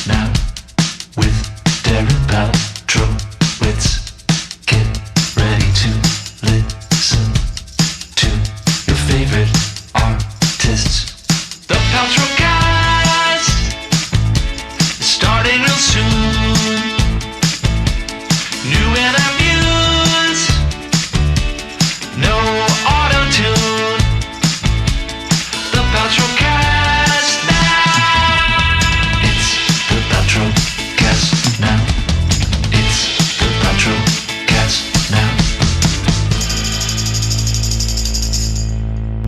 now with Darren Paltrowitz. Get ready to listen to your favorite artists. The Paltrocast is starting real soon. New interviews, no auto-tune. The Paltrocast now. It's the Paltrocast now. It's the Paltrocast now.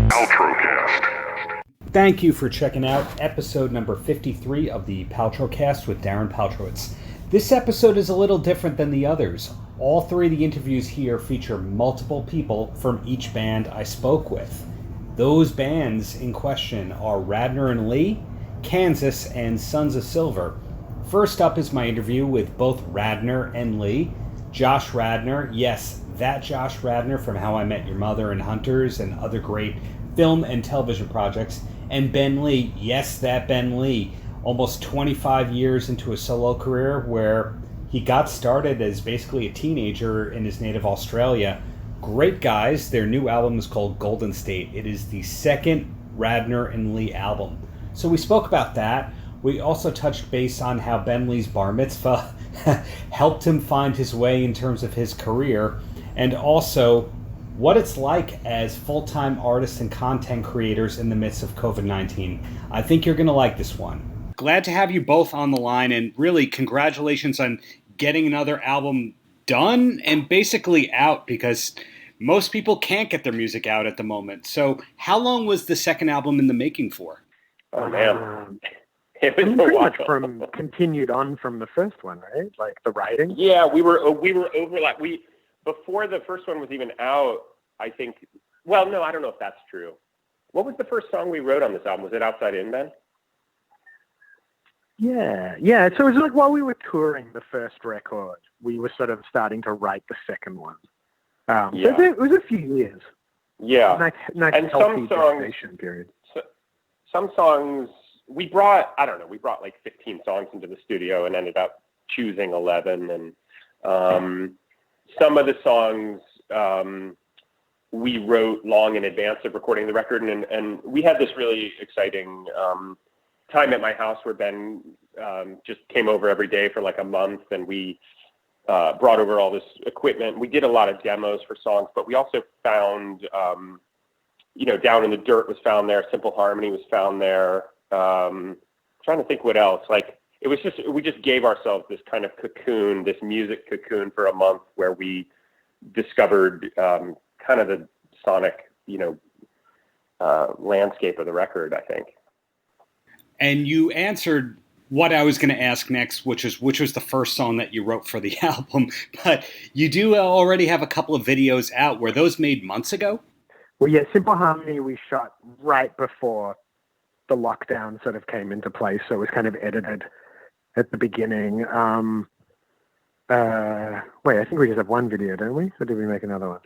Paltrocast. Thank you for checking out episode number 53 of the Paltrocast with Darren Paltrowitz. This episode is a little different than the others. All three of the interviews here feature multiple people from each band I spoke with. Those bands in question are Radnor and Lee, Kansas, and Sons of Silver. First up is my interview with both Radnor and Lee. Josh Radnor, yes, that Josh Radnor from How I Met Your Mother and Hunters and other great film and television projects. And Ben Lee, yes, that Ben Lee, almost 25 years into a solo career where he got started as basically a teenager in his native Australia. Great guys. Their new album is called Golden State. It is the second Radnor and Lee album. So we spoke about that. We also touched base on how Ben Lee's bar mitzvah helped him find his way in terms of his career, and also what it's like as full-time artists and content creators in the midst of COVID-19. I think you're going to like this one. Glad to have you both on the line, and really congratulations on getting another album done and basically out, because most people can't get their music out at the moment. So how long was the second album in the making for? Oh man, it was pretty a much while. from continued on from the first one, right? Like the writing. Yeah, we were overlap. Before the first one was even out, I think. Well, no, I don't know if that's true. What was the first song we wrote on this album? Was it Outside In, Ben? Yeah. So it was like while we were touring the first record, we were sort of starting to write the second one. So it was a few years. Yeah. Nice And healthy some songs, gestation period. some songs we brought like 15 songs into the studio and ended up choosing 11. And some of the songs we wrote long in advance of recording the record. And we had this really exciting time at my house where Ben just came over every day for like a month, and we brought over all this equipment. We did a lot of demos for songs, but we also found, Down in the Dirt was found there. Simple Harmony was found there. Trying to think what else. Like we just gave ourselves this kind of cocoon, this music cocoon for a month where we discovered kind of the sonic, landscape of the record, I think. And you answered what I was going to ask next, which was the first song that you wrote for the album. But you do already have a couple of videos out. Were those made months ago? Well, yeah, Simple Harmony we shot right before the lockdown sort of came into place, so it was kind of edited at the beginning. I think we just have one video, don't we? Or did we make another one?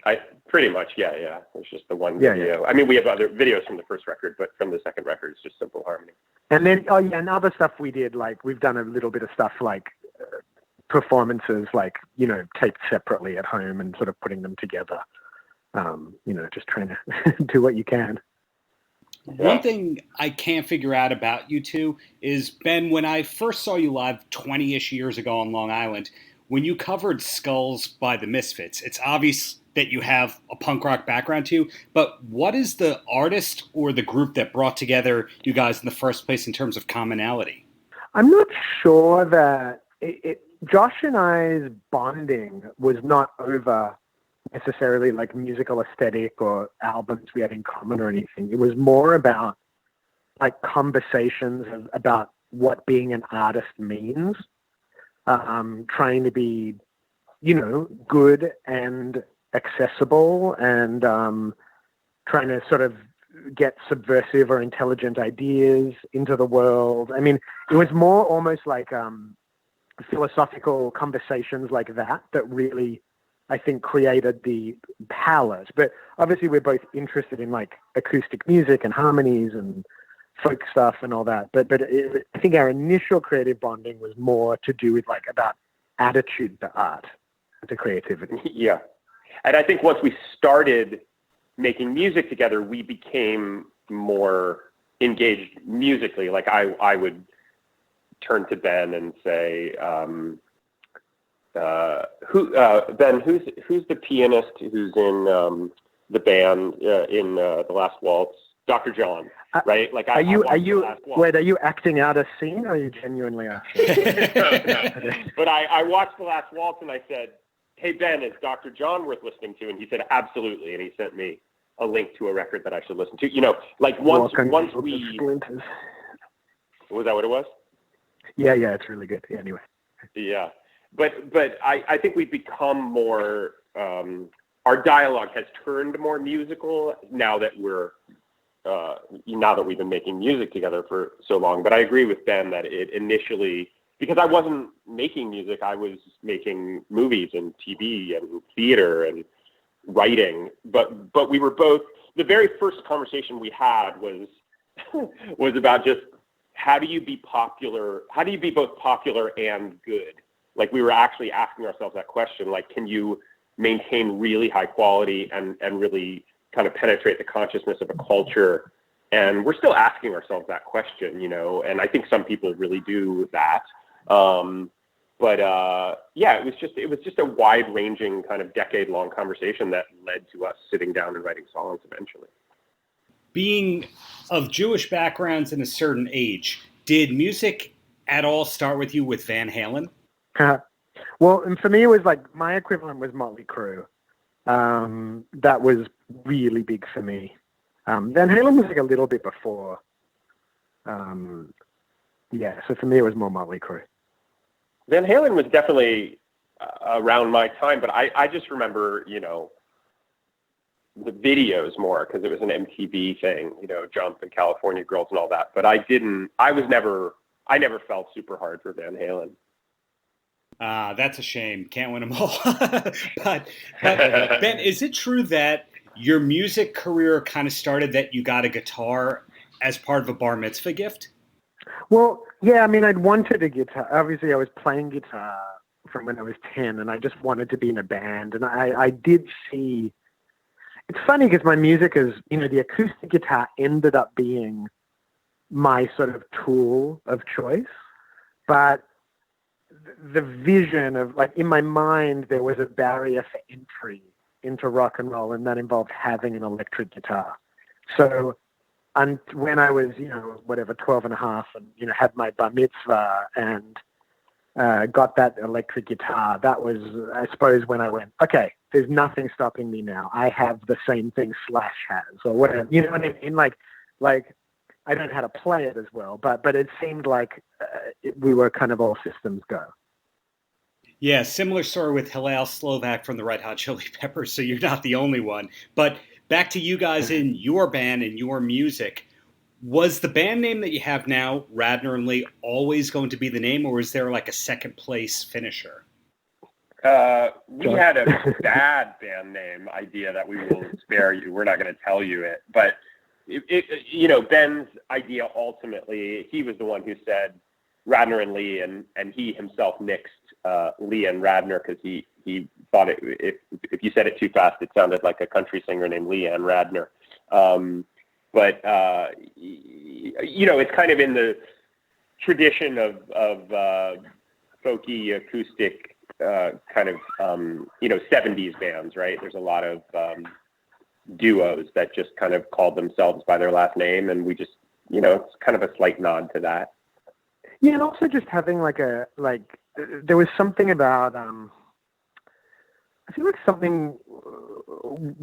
Pretty much, yeah. It was just the one Yeah, video. yeah. I mean, we have other videos from the first record, but from the second record, it's just Simple Harmony. And then, and other stuff we did, like we've done a little bit of stuff like performances, like, taped separately at home and sort of putting them together. Just trying to do what you can. One thing I can't figure out about you two is, Ben, when I first saw you live 20-ish years ago on Long Island, when you covered Skulls by the Misfits, it's obvious that you have a punk rock background too, but what is the artist or the group that brought together you guys in the first place in terms of commonality? I'm not sure that Josh and I's bonding was not over necessarily like musical aesthetic or albums we had in common or anything. It was more about like conversations about what being an artist means, trying to be, good and accessible, and trying to sort of get subversive or intelligent ideas into the world. I mean, it was more almost like philosophical conversations like that really, I think, created the palette. But obviously we're both interested in like acoustic music and harmonies and folk stuff and all that. But I think our initial creative bonding was more to do with like about attitude to art, to creativity. Yeah. And I think once we started making music together, we became more engaged musically. Like I would turn to Ben and say, Ben, who's the pianist who's in the band in The Last Waltz? Dr. John, right? Like, are you acting out a scene, or are you genuinely acting? No. But I watched The Last Waltz and I said, "Hey Ben, is Dr. John worth listening to?" And he said, "Absolutely." And he sent me a link to a record that I should listen to. You know, like once we. Splinters. Was that what it was? Yeah, it's really good. Yeah, anyway. Yeah, but I think we've become more. Our dialogue has turned more musical now that we've been making music together for so long. But I agree with Ben that it initially, because I wasn't making music, I was making movies and TV and theater and writing. But we were both, the very first conversation we had was about just how do you be popular? How do you be both popular and good? Like, we were actually asking ourselves that question, like, can you maintain really high quality and really kind of penetrate the consciousness of a culture? And we're still asking ourselves that question, you know, and I think some people really do that. But it was just a wide ranging kind of decade long conversation that led to us sitting down and writing songs eventually. Being of Jewish backgrounds in a certain age, did music at all start with you with Van Halen? Well, and for me, it was like my equivalent was Motley Crue. That was really big for me. Van Halen was like a little bit before. So for me, it was more Motley Crue. Van Halen was definitely around my time, but I just remember, you know, the videos more because it was an MTV thing, you know, Jump and California Girls and all that. But I never felt super hard for Van Halen. That's a shame. Can't win them all. but Ben, is it true that your music career kind of started that you got a guitar as part of a bar mitzvah gift? Well, yeah, I mean, I'd wanted a guitar. Obviously, I was playing guitar from when I was 10, and I just wanted to be in a band. And I did see... It's funny because my music is, you know, the acoustic guitar ended up being my sort of tool of choice. But the vision of, like, in my mind, there was a barrier for entry into rock and roll, and that involved having an electric guitar. So when I was, you know, 12 and a half and, you know, had my bar mitzvah and got that electric guitar, that was, I suppose, when I went, okay, there's nothing stopping me now. I have the same thing Slash has, or whatever. You know what I mean? Like I don't know how to play it as well, but it seemed like we were kind of all systems go. Yeah, similar story with Hillel Slovak from the Red Hot Chili Peppers, so you're not the only one. But back to you guys in your band and your music. Was the band name that you have now, Radnor and Lee, always going to be the name, or was there like a second place finisher? We had a bad band name idea that we will spare you. We're not going to tell you it. But, you know, Ben's idea ultimately, he was the one who said Radnor and Lee, and he himself nixed Lee and Radnor because he thought if you said it too fast, it sounded like a country singer named Leanne Radnor. But, you know, it's kind of in the tradition of folky acoustic kind of, you know, 70s bands, right? There's a lot of duos that just kind of called themselves by their last name. And we just, you know, it's kind of a slight nod to that. Yeah, and also just having there was something about, I feel like something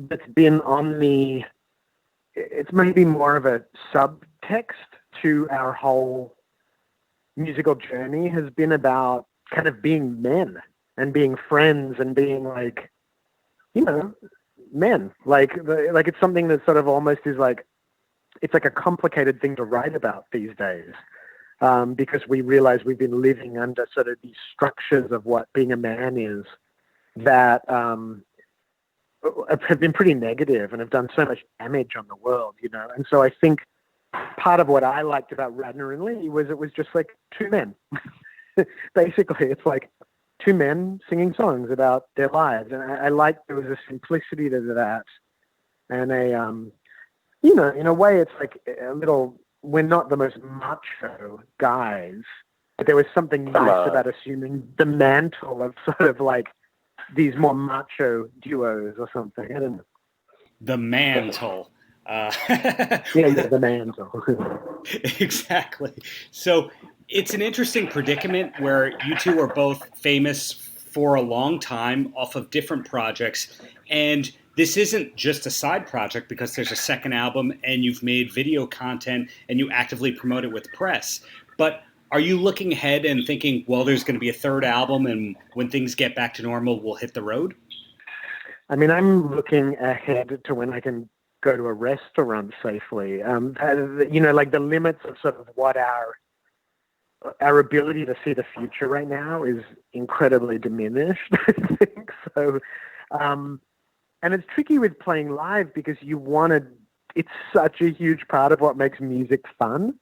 that's been on the, it's maybe more of a subtext to our whole musical journey has been about kind of being men and being friends and being like, you know, men. Like it's something that sort of almost is like, it's like a complicated thing to write about these days. Because we realize we've been living under sort of these structures of what being a man is that have been pretty negative and have done so much damage on the world, you know. And so I think part of what I liked about Radnor and Lee was it was just like two men. Basically, it's like two men singing songs about their lives, and I liked there was a simplicity to that, and in a way, it's like a little. We're not the most macho guys, but there was something nice about assuming the mantle of sort of like these more macho duos or something. I don't know. The mantle. The mantle. Exactly. So it's an interesting predicament where you two are both famous for a long time off of different projects, and this isn't just a side project because there's a second album and you've made video content and you actively promote it with press. But are you looking ahead and thinking, well, there's going to be a third album and when things get back to normal, we'll hit the road? I mean, I'm looking ahead to when I can go to a restaurant safely. Like the limits of sort of what our ability to see the future right now is incredibly diminished, I think. So, and it's tricky with playing live because it's such a huge part of what makes music fun,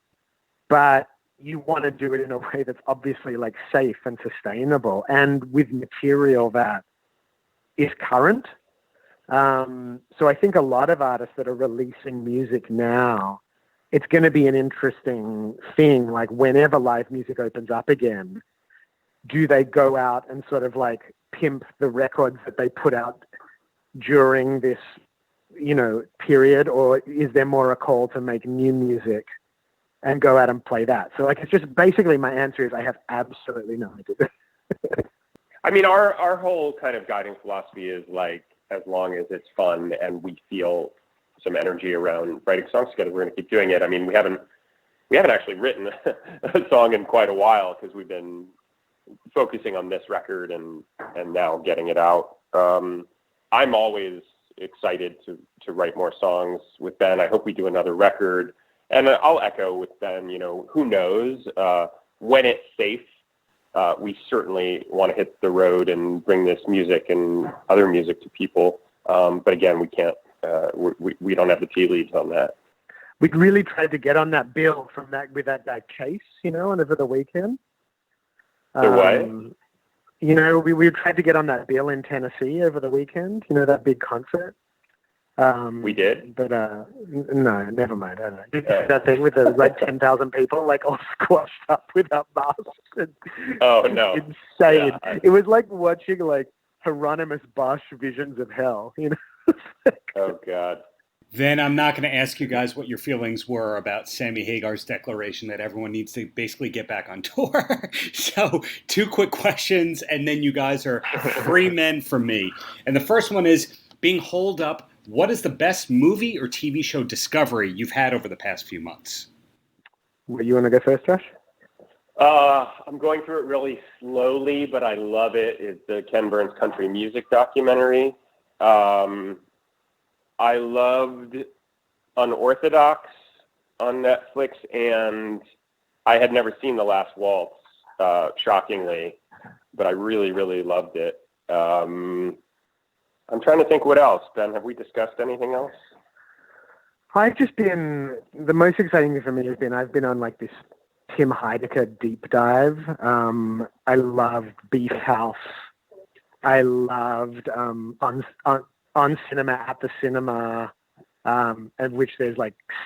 but you want to do it in a way that's obviously like safe and sustainable and with material that is current. So I think a lot of artists that are releasing music now, it's going to be an interesting thing. Like whenever live music opens up again, do they go out and sort of like pimp the records that they put out during this, period, or is there more a call to make new music and go out and play that? So like, it's just basically my answer is I have absolutely no idea. I mean, our whole kind of guiding philosophy is like, as long as it's fun and we feel some energy around writing songs together, we're going to keep doing it. I mean, we haven't actually written a song in quite a while because we've been focusing on this record and now getting it out. I'm always excited to write more songs with Ben. I hope we do another record. And I'll echo with Ben, who knows when it's safe. We certainly want to hit the road and bring this music and other music to people. But again, we can't, we don't have the tea leaves on that. We really tried to get on that bill with that guy Chase, over the weekend. The what? We tried to get on that bill in Tennessee over the weekend, that big concert. We did? But no, never mind. I don't know. Did you see that thing with the 10,000 people all squashed up without masks? Oh, no. Insane. Yeah. It was like watching Hieronymus Bosch Visions of Hell, Oh, God. Then I'm not going to ask you guys what your feelings were about Sammy Hagar's declaration that everyone needs to basically get back on tour. So 2 quick questions, and then you guys are free men from me. And the first one is, being holed up, what is the best movie or TV show discovery you've had over the past few months? Well, you want to go first, Josh? I'm going through it really slowly, but I love it. It's the Ken Burns country music documentary. I loved Unorthodox on Netflix, and I had never seen The Last Waltz, shockingly, but I really, really loved it. I'm trying to think what else. Ben, have we discussed anything else? The most exciting thing for me has been, I've been on this Tim Heidecker deep dive. I loved Beef House. I loved on Cinema at the Cinema, at which there's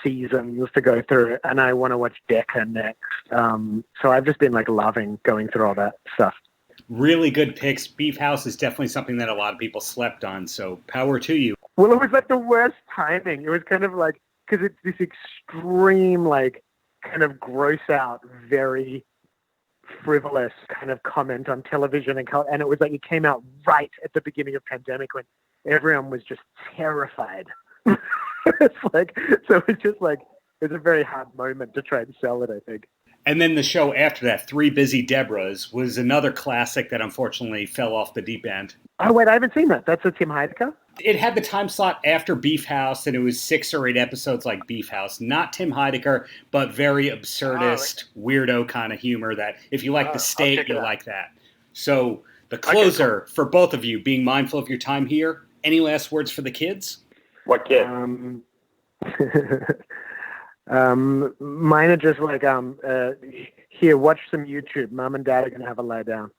seasons to go through, and I want to watch Decca next. So I've just been loving going through all that stuff. Really good picks. Beef House is definitely something that a lot of people slept on, so power to you. Well, it was the worst timing. It was kind of because it's this extreme, kind of gross out, very frivolous kind of comment on television, and it was it came out right at the beginning of pandemic when everyone was just terrified. It's it's a very hard moment to try and sell it, I think. And then the show after that, Three Busy Debras, was another classic that unfortunately fell off the deep end. Oh, wait, I haven't seen that. That's a Tim Heidecker? It had the time slot after Beef House, and it was 6 or 8 episodes like Beef House. Not Tim Heidecker, but very absurdist, weirdo kind of humor that if you like the state, you'll like that. So the closer for both of you, being mindful of your time here, any last words for the kids? What kid? Mine are just like, here, watch some YouTube. Mom and Dad are going to have a lie down.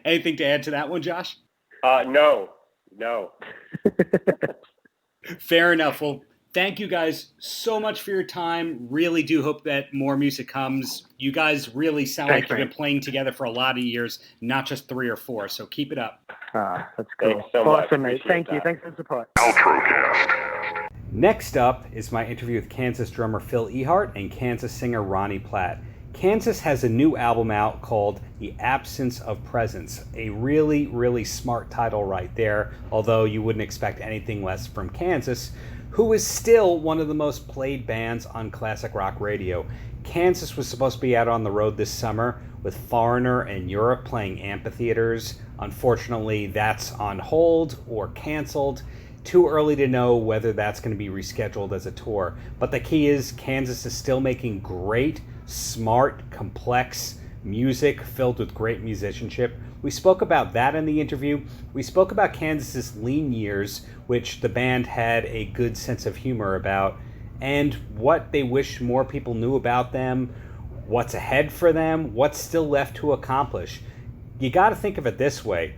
Anything to add to that one, Josh? No. Fair enough. Well, thank you guys so much for your time. Really do hope that more music comes. You guys really sound Thanks, like you've man. been playing together for a lot of years, not just 3 or 4. So keep it up. That's cool. Thanks so much. Awesome, mate. Appreciate Thank you. that. Thanks for the support. Paltrocast. Next up is my interview with Kansas drummer Phil Ehart and Kansas singer Ronnie Platt. Kansas has a new album out called The Absence of Presence, a really, really smart title right there, although you wouldn't expect anything less from Kansas, who is still one of the most played bands on classic rock radio. Kansas was supposed to be out on the road this summer with Foreigner and Europe playing amphitheaters. Unfortunately, that's on hold or canceled. Too early to know whether that's going to be rescheduled as a tour. But the key is Kansas is still making great, smart, complex music filled with great musicianship. We spoke about that in the interview. We spoke about Kansas's lean years, which the band had a good sense of humor about, and what they wish more people knew about them, what's ahead for them, what's still left to accomplish. You got to think of it this way.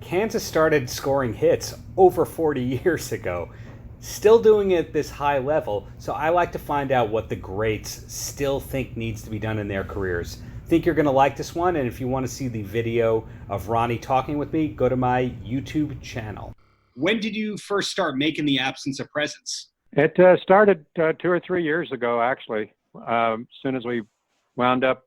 Kansas started scoring hits over 40 years ago, still doing it at this high level, so I like to find out what the greats still think needs to be done in their careers. Think you're going to like this one, and if you want to see the video of Ronnie talking with me, go to my YouTube channel. When did you first start making The Absence of Presence? It started 2 or 3 years ago, actually. As soon as we wound up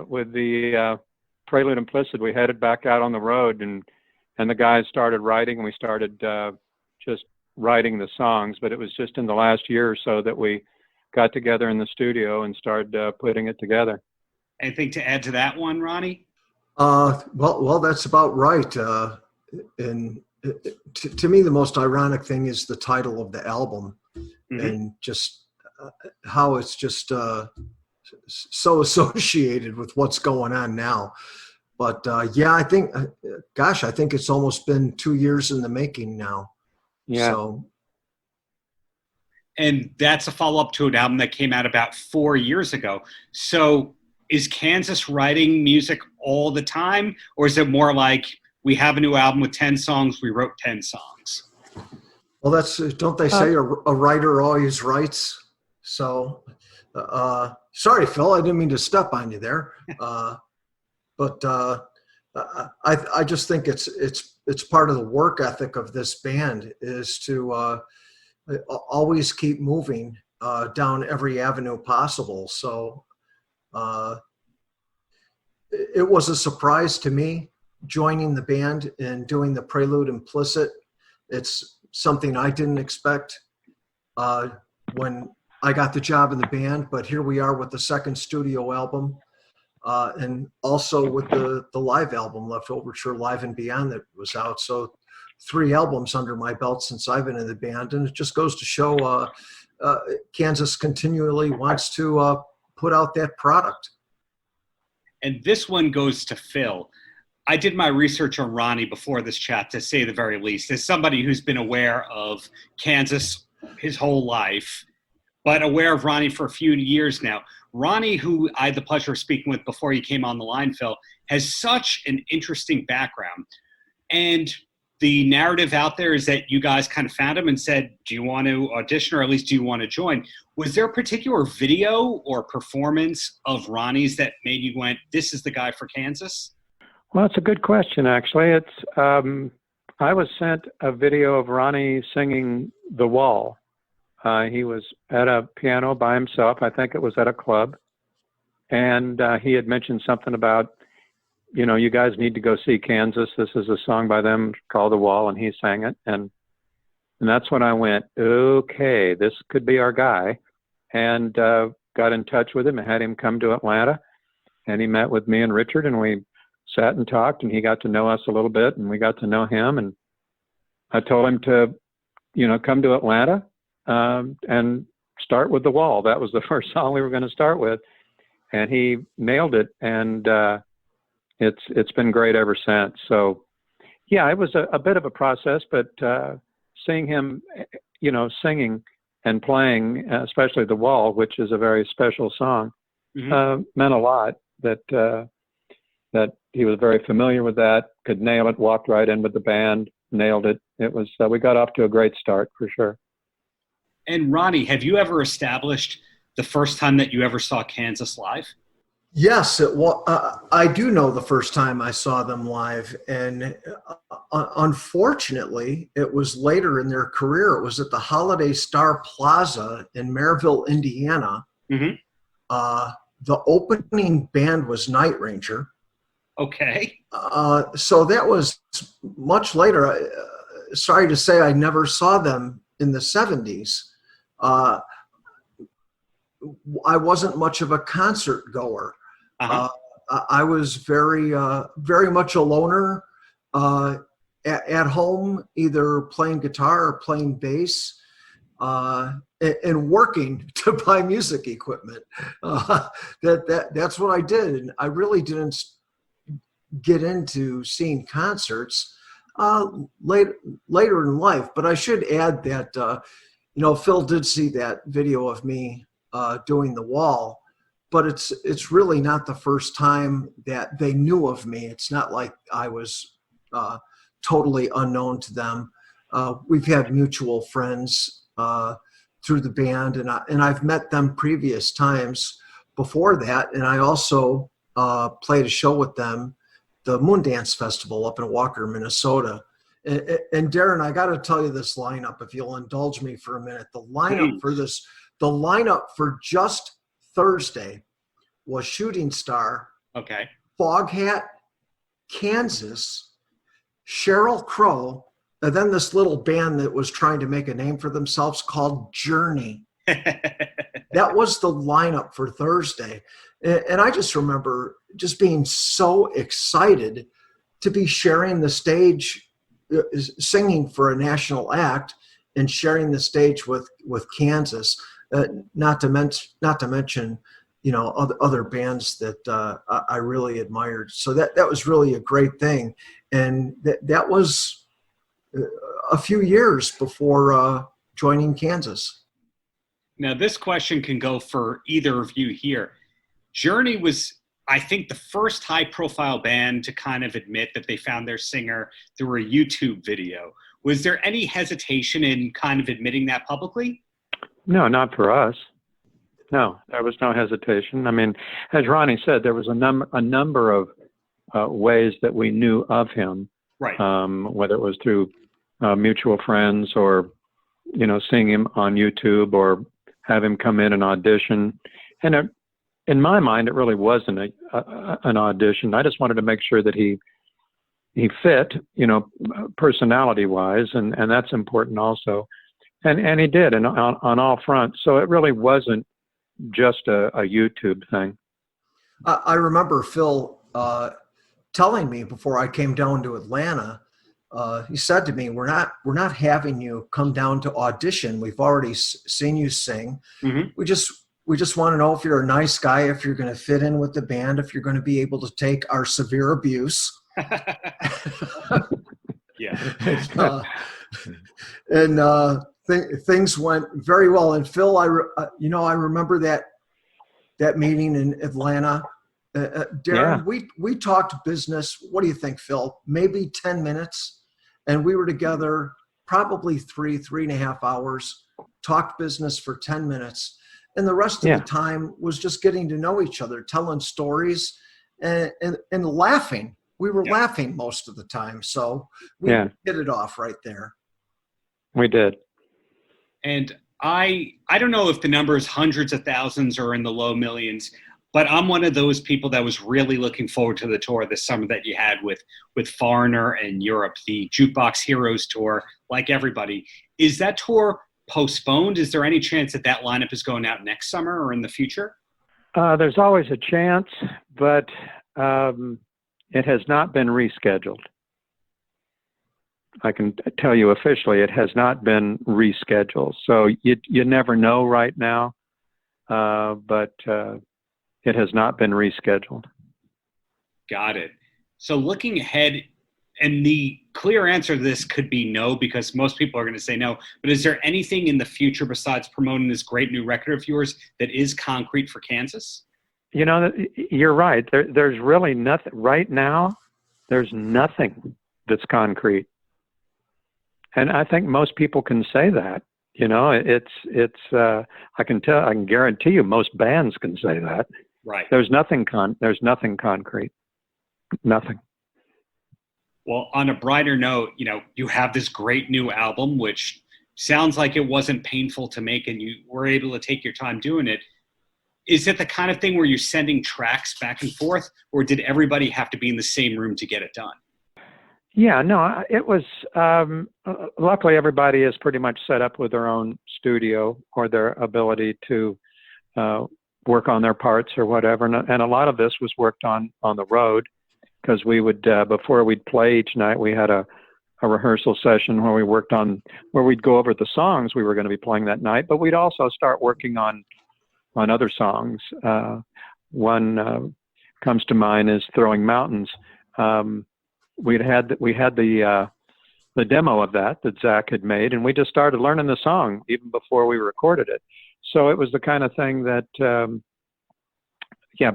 with the Prelude Implicit, we headed back out on the road, and the guys started writing, and we started just writing the songs. But it was just in the last year or so that we got together in the studio and started putting it together. Anything to add to that one, Ronnie? Well, that's about right. And to me, the most ironic thing is the title of the album, and just how it's just so associated with what's going on now. But yeah, I think it's almost been 2 years in the making now. Yeah. So. And that's a follow-up to an album that came out about 4 years ago. So is Kansas writing music all the time, or is it more like we have a new album with 10 songs, we wrote 10 songs? Well, that's, don't they say a writer always writes? So, sorry, Phil, I didn't mean to step on you there. But I just think it's part of the work ethic of this band is to always keep moving down every avenue possible. So it was a surprise to me joining the band and doing the Prelude Implicit. It's something I didn't expect when I got the job in the band, but here we are with the second studio album. And also with the live album, Left Overture Live and Beyond, that was out. So 3 albums under my belt since I've been in the band. And it just goes to show Kansas continually wants to put out that product. And this one goes to Phil. I did my research on Ronnie before this chat, to say the very least. As somebody who's been aware of Kansas his whole life, but aware of Ronnie for a few years now. Ronnie, who I had the pleasure of speaking with before he came on the line, Phil, has such an interesting background. And the narrative out there is that you guys kind of found him and said, do you want to audition, or at least do you want to join? Was there a particular video or performance of Ronnie's that made you went, this is the guy for Kansas? Well, it's a good question, actually. It's I was sent a video of Ronnie singing The Wall. He was at a piano by himself. I think it was at a club. And he had mentioned something about, you guys need to go see Kansas. This is a song by them called The Wall, and he sang it. And that's when I went, okay, this could be our guy. And got in touch with him and had him come to Atlanta. And he met with me and Richard, and we sat and talked, and he got to know us a little bit, and we got to know him. And I told him to, come to Atlanta and start with The Wall. That was the first song we were going to start with. And he nailed it. And it's been great ever since. So, yeah, it was a bit of a process, but seeing him, singing and playing, especially The Wall, which is a very special song, meant a lot. That he was very familiar with that, could nail it, walked right in with the band, nailed it. It was we got off to a great start for sure. And Ronnie, have you ever established the first time that you ever saw Kansas live? Yes, I do know the first time I saw them live, and unfortunately, it was later in their career. It was at the Holiday Star Plaza in Maryville, Indiana. The opening band was Night Ranger. Okay. So that was much later. Sorry to say, I never saw them in the 70s. I wasn't much of a concert goer. I was very much a loner at home, either playing guitar or playing bass, and working to buy music equipment. That's what I did. And I really didn't get into seeing concerts later in life. But I should add that, Phil did see that video of me doing The Wall, but it's really not the first time that they knew of me. It's not like I was totally unknown to them. We've had mutual friends through the band, and I've met them previous times before that, and I also played a show with them, the Moondance Festival up in Walker, Minnesota. And Darren, I got to tell you this lineup, if you'll indulge me for a minute. The lineup for just Thursday was Shooting Star, okay, Foghat, Kansas, Sheryl Crow, and then this little band that was trying to make a name for themselves called Journey. That was the lineup for Thursday. And I just remember just being so excited to be sharing the stage, singing for a national act and sharing the stage with Kansas, not to mention, other bands that I really admired. So that was really a great thing. And that was a few years before joining Kansas. Now, this question can go for either of you here. Journey was, I think, the first high-profile band to kind of admit that they found their singer through a YouTube video. Was there any hesitation in kind of admitting that publicly? No, not for us. No, there was no hesitation. I mean, as Ronnie said, there was a number of ways that we knew of him, right? Whether it was through mutual friends or, seeing him on YouTube or have him come in and audition. And in my mind, it really wasn't an audition. I just wanted to make sure that he fit, personality-wise, and that's important also. And he did, and on all fronts. So it really wasn't just a YouTube thing. I remember Phil telling me before I came down to Atlanta, he said to me, we're not having you come down to audition. We've already seen you sing. Mm-hmm. We just want to know if you're a nice guy, if you're going to fit in with the band, if you're going to be able to take our severe abuse. Yeah. Things went very well. And Phil, I remember that meeting in Atlanta. Darren, yeah. we talked business. What do you think, Phil? Maybe 10 minutes. And we were together probably 3.5 hours, talked business for 10 minutes. And the rest of the time was just getting to know each other, telling stories and laughing. We were laughing most of the time. So we hit it off right there. We did. And I don't know if the number is hundreds of thousands or in the low millions, but I'm one of those people that was really looking forward to the tour this summer that you had with Foreigner and Europe, the Jukebox Heroes tour, like everybody. Is that tour postponed? Is there any chance that lineup is going out next summer or in the future? There's always a chance, but it has not been rescheduled. I can tell you officially it has not been rescheduled. So you never know right now, but it has not been rescheduled. Got it. So looking ahead And the clear answer to this could be no, because most people are going to say no. But is there anything in the future besides promoting this great new record of yours that is concrete for Kansas? You know, you're right. There's really nothing right now. There's nothing that's concrete. And I think most people can say that. You know, I can guarantee you most bands can say that. Right. There's nothing concrete. Nothing. Well, on a brighter note, you know, you have this great new album, which sounds like it wasn't painful to make and you were able to take your time doing it. Is it the kind of thing where you're sending tracks back and forth, or did everybody have to be in the same room to get it done? Yeah, no, it was, luckily everybody is pretty much set up with their own studio or their ability to work on their parts or whatever. And a lot of this was worked on the road, because we would, before we'd play each night, we had a rehearsal session where we'd go over the songs we were going to be playing that night, but we'd also start working on other songs. One comes to mind is Throwing Mountains. We had the demo of that Zach had made, and we just started learning the song even before we recorded it. So it was the kind of thing that,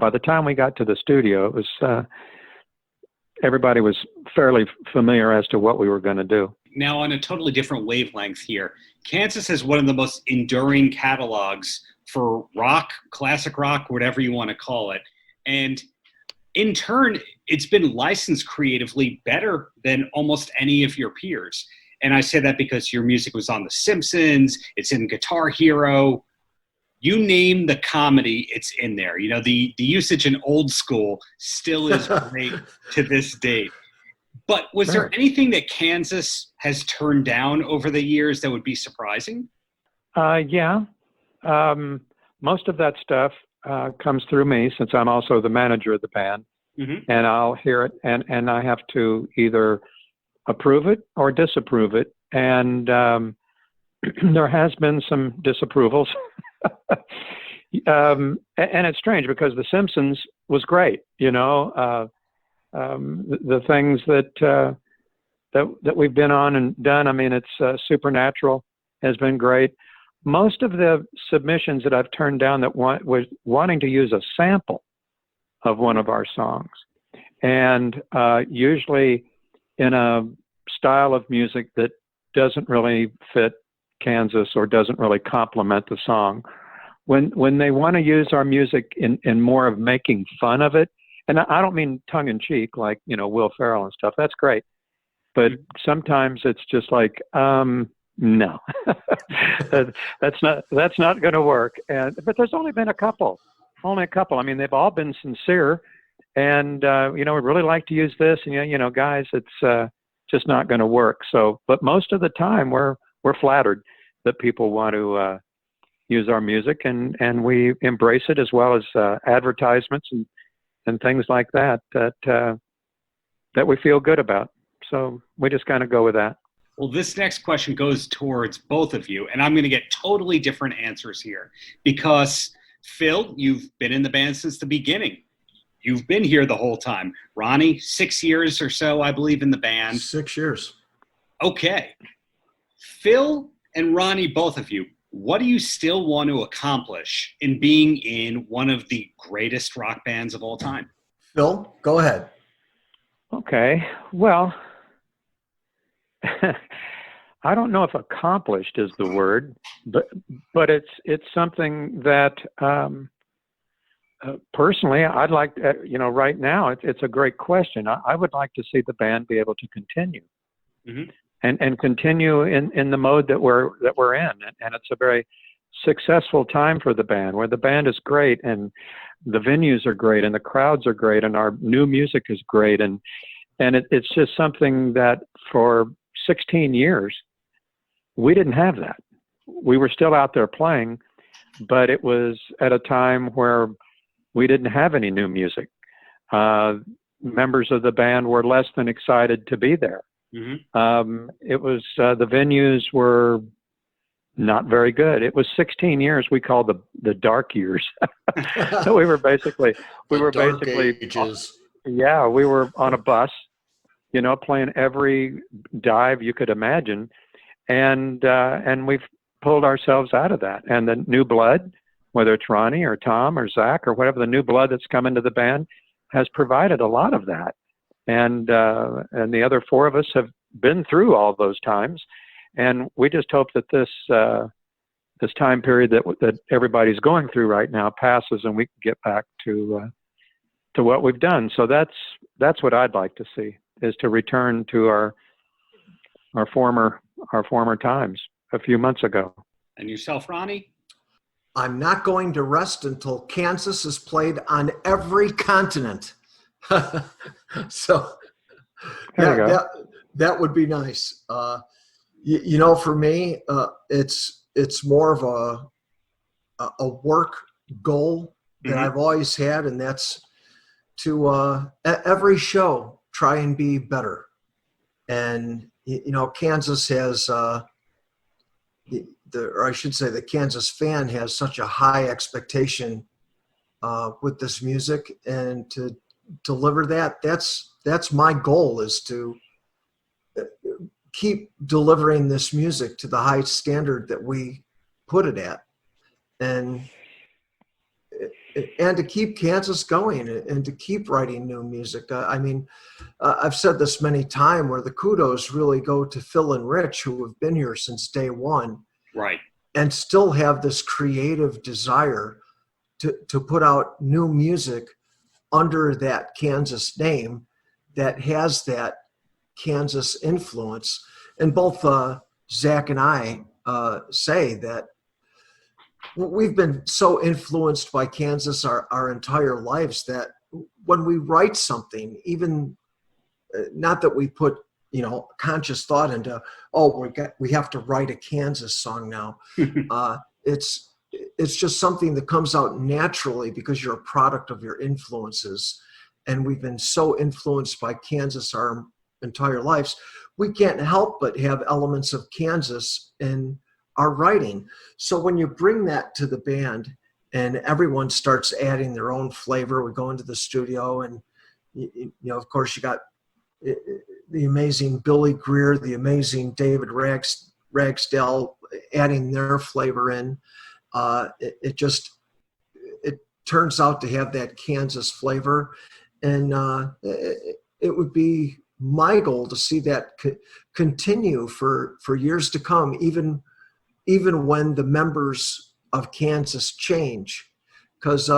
by the time we got to the studio, it was, everybody was fairly familiar as to what we were going to do. Now, on a totally different wavelength here, Kansas has one of the most enduring catalogs for rock, classic rock, whatever you want to call it. And in turn, it's been licensed creatively better than almost any of your peers. And I say that because your music was on The Simpsons, it's in Guitar Hero. You name the comedy, it's in there. You know, the usage in Old School still is great to this date. But was there anything that Kansas has turned down over the years that would be surprising? Yeah. Most of that stuff comes through me, since I'm also the manager of the band. Mm-hmm. And I'll hear it, and I have to either approve it or disapprove it. And there has been some disapprovals. And it's strange because The Simpsons was great, you know. The things that we've been on and done, I mean, it's Supernatural has been great. Most of the submissions that I've turned down that was wanting to use a sample of one of our songs, and usually in a style of music that doesn't really fit Kansas or doesn't really complement the song. When they want to use our music in more of making fun of it, and I don't mean tongue in cheek like, you know, Will Ferrell and stuff, that's great. But sometimes it's just like, no, that's not going to work. But there's only been a couple. I mean, they've all been sincere, and you know, we'd really like to use this, and you know, guys, it's just not going to work. So, but most of the time, we're flattered that people want to use our music, and we embrace it, as well as advertisements and things like that we feel good about. So we just kind of go with that. Well, this next question goes towards both of you, and I'm going to get totally different answers here, because Phil, you've been in the band since the beginning. You've been here the whole time. Ronnie, 6 years or so, I believe, in the band. 6 years. Okay. Phil and Ronnie, both of you, what do you still want to accomplish in being in one of the greatest rock bands of all time? Phil, go ahead. Okay. Well, I don't know if accomplished is the word, but it's something that personally I'd like to, you know, right now it's a great question. I would like to see the band be able to continue. Mm-hmm. And continue in the mode that we're in, and it's a very successful time for the band, where the band is great, and the venues are great, and the crowds are great, and our new music is great, and it's just something that for 16 years we didn't have that. We were still out there playing, but it was at a time where we didn't have any new music. Members of the band were less than excited to be there. Mm-hmm. It was the venues were not very good. It was 16 years we called the dark years. So we were basically ages. Yeah, we were on a bus playing every dive you could imagine, and we've pulled ourselves out of that. And the new blood, whether it's Ronnie or Tom or Zach or whatever, the new blood that's come into the band has provided a lot of that. And the other four of us have been through all those times, and we just hope that this time period that everybody's going through right now passes, and we can get back to what we've done. So that's what I'd like to see, is to return to our former times a few months ago. And yourself, Ronnie? I'm not going to rest until Kansas is played on every continent. So that would be nice. For me, it's more of a work goal that I've always had, and that's to at every show try and be better. And Kansas has the Kansas fan has such a high expectation with this music, and to deliver that's my goal, is to keep delivering this music to the high standard that we put it at, and to keep Kansas going, and to keep writing new music. I've said this many times, where the kudos really go to Phil and Rich, who have been here since day one, right, and still have this creative desire to put out new music under that Kansas name that has that Kansas influence. And both Zach and I say that we've been so influenced by Kansas our entire lives, that when we write something, even not that we put conscious thought into, we have to write a Kansas song now. It's just something that comes out naturally because you're a product of your influences. And we've been so influenced by Kansas our entire lives. We can't help but have elements of Kansas in our writing. So when you bring that to the band and everyone starts adding their own flavor, we go into the studio, and of course you got the amazing Billy Greer, the amazing David Ragsdale adding their flavor in. It turns out to have that Kansas flavor, and it would be my goal to see that continue for years to come, even when the members of Kansas change, because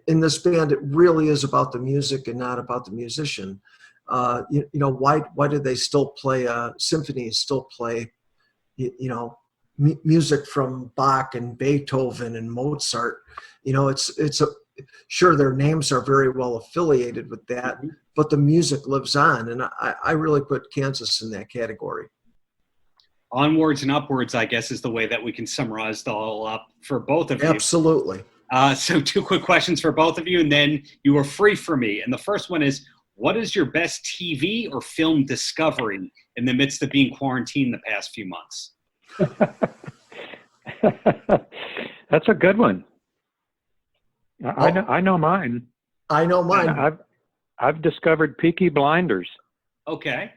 in this band it really is about the music and not about the musician. Why do they still play symphonies, still play music from Bach and Beethoven and Mozart? Sure, their names are very well affiliated with that, but the music lives on, and I really put Kansas in that category. Onwards and upwards, I guess, is the way that we can summarize it all up for both of you. Absolutely. So 2 quick questions for both of you, and then you are free for me. And the first one is, what is your best TV or film discovery in the midst of being quarantined the past few months? That's a good one. I know mine. I know mine. I've discovered Peaky Blinders. Okay.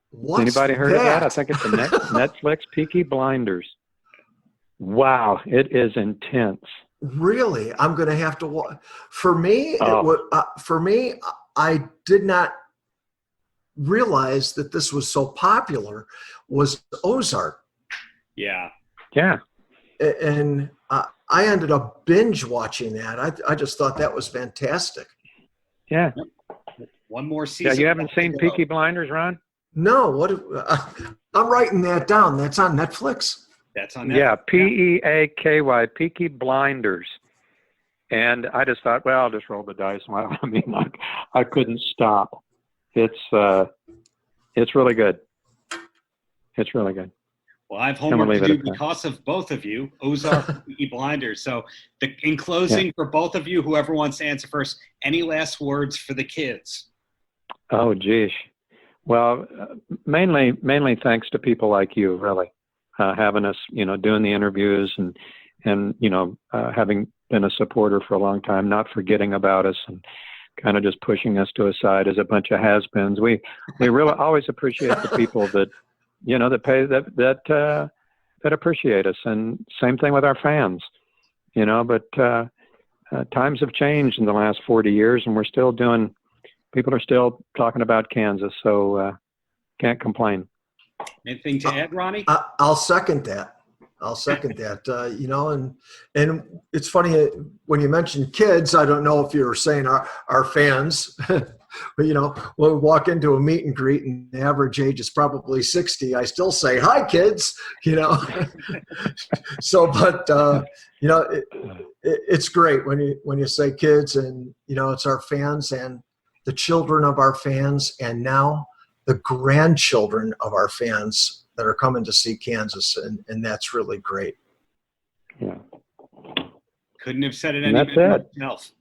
What's anybody heard that? of that? I think it's a Netflix Peaky Blinders. Wow, it is intense. Really? I'm going to have to watch. For me, I did not realize that this was so popular, was Ozark. Yeah. Yeah. And I ended up binge watching that. I just thought that was fantastic. Yeah. One more season. Yeah, you haven't seen Peaky Blinders, Ron? No. I'm writing that down. That's on Netflix? That's on Netflix. Yeah, Peaky, Peaky Blinders. And I just thought, well, I'll just roll the dice. I couldn't stop. It's really good. It's really good. Well, I have homework to do because of both of you, Ozark and Peaky Blinders. So in closing, for both of you, whoever wants to answer first, any last words for the kids? Oh, geez. Well, mainly thanks to people like you, really, having us, doing the interviews and having been a supporter for a long time, not forgetting about us. And kind of just pushing us to a side as a bunch of has-beens. We really always appreciate the people that, you know, that pay that appreciate us, and same thing with our fans, you know. But times have changed in the last 40 years, and people are still talking about Kansas, so can't complain. Anything to add, Ronnie? I'll second that. You know, and it's funny when you mention kids. I don't know if you're saying our fans, but you know, when we walk into a meet and greet and the average age is probably 60, I still say, "Hi, kids," you know. So, but you know, it's great when you say kids, and you know, it's our fans and the children of our fans, and now the grandchildren of our fans that are coming to see Kansas, and that's really great. Yeah. Couldn't have said it And any better myself.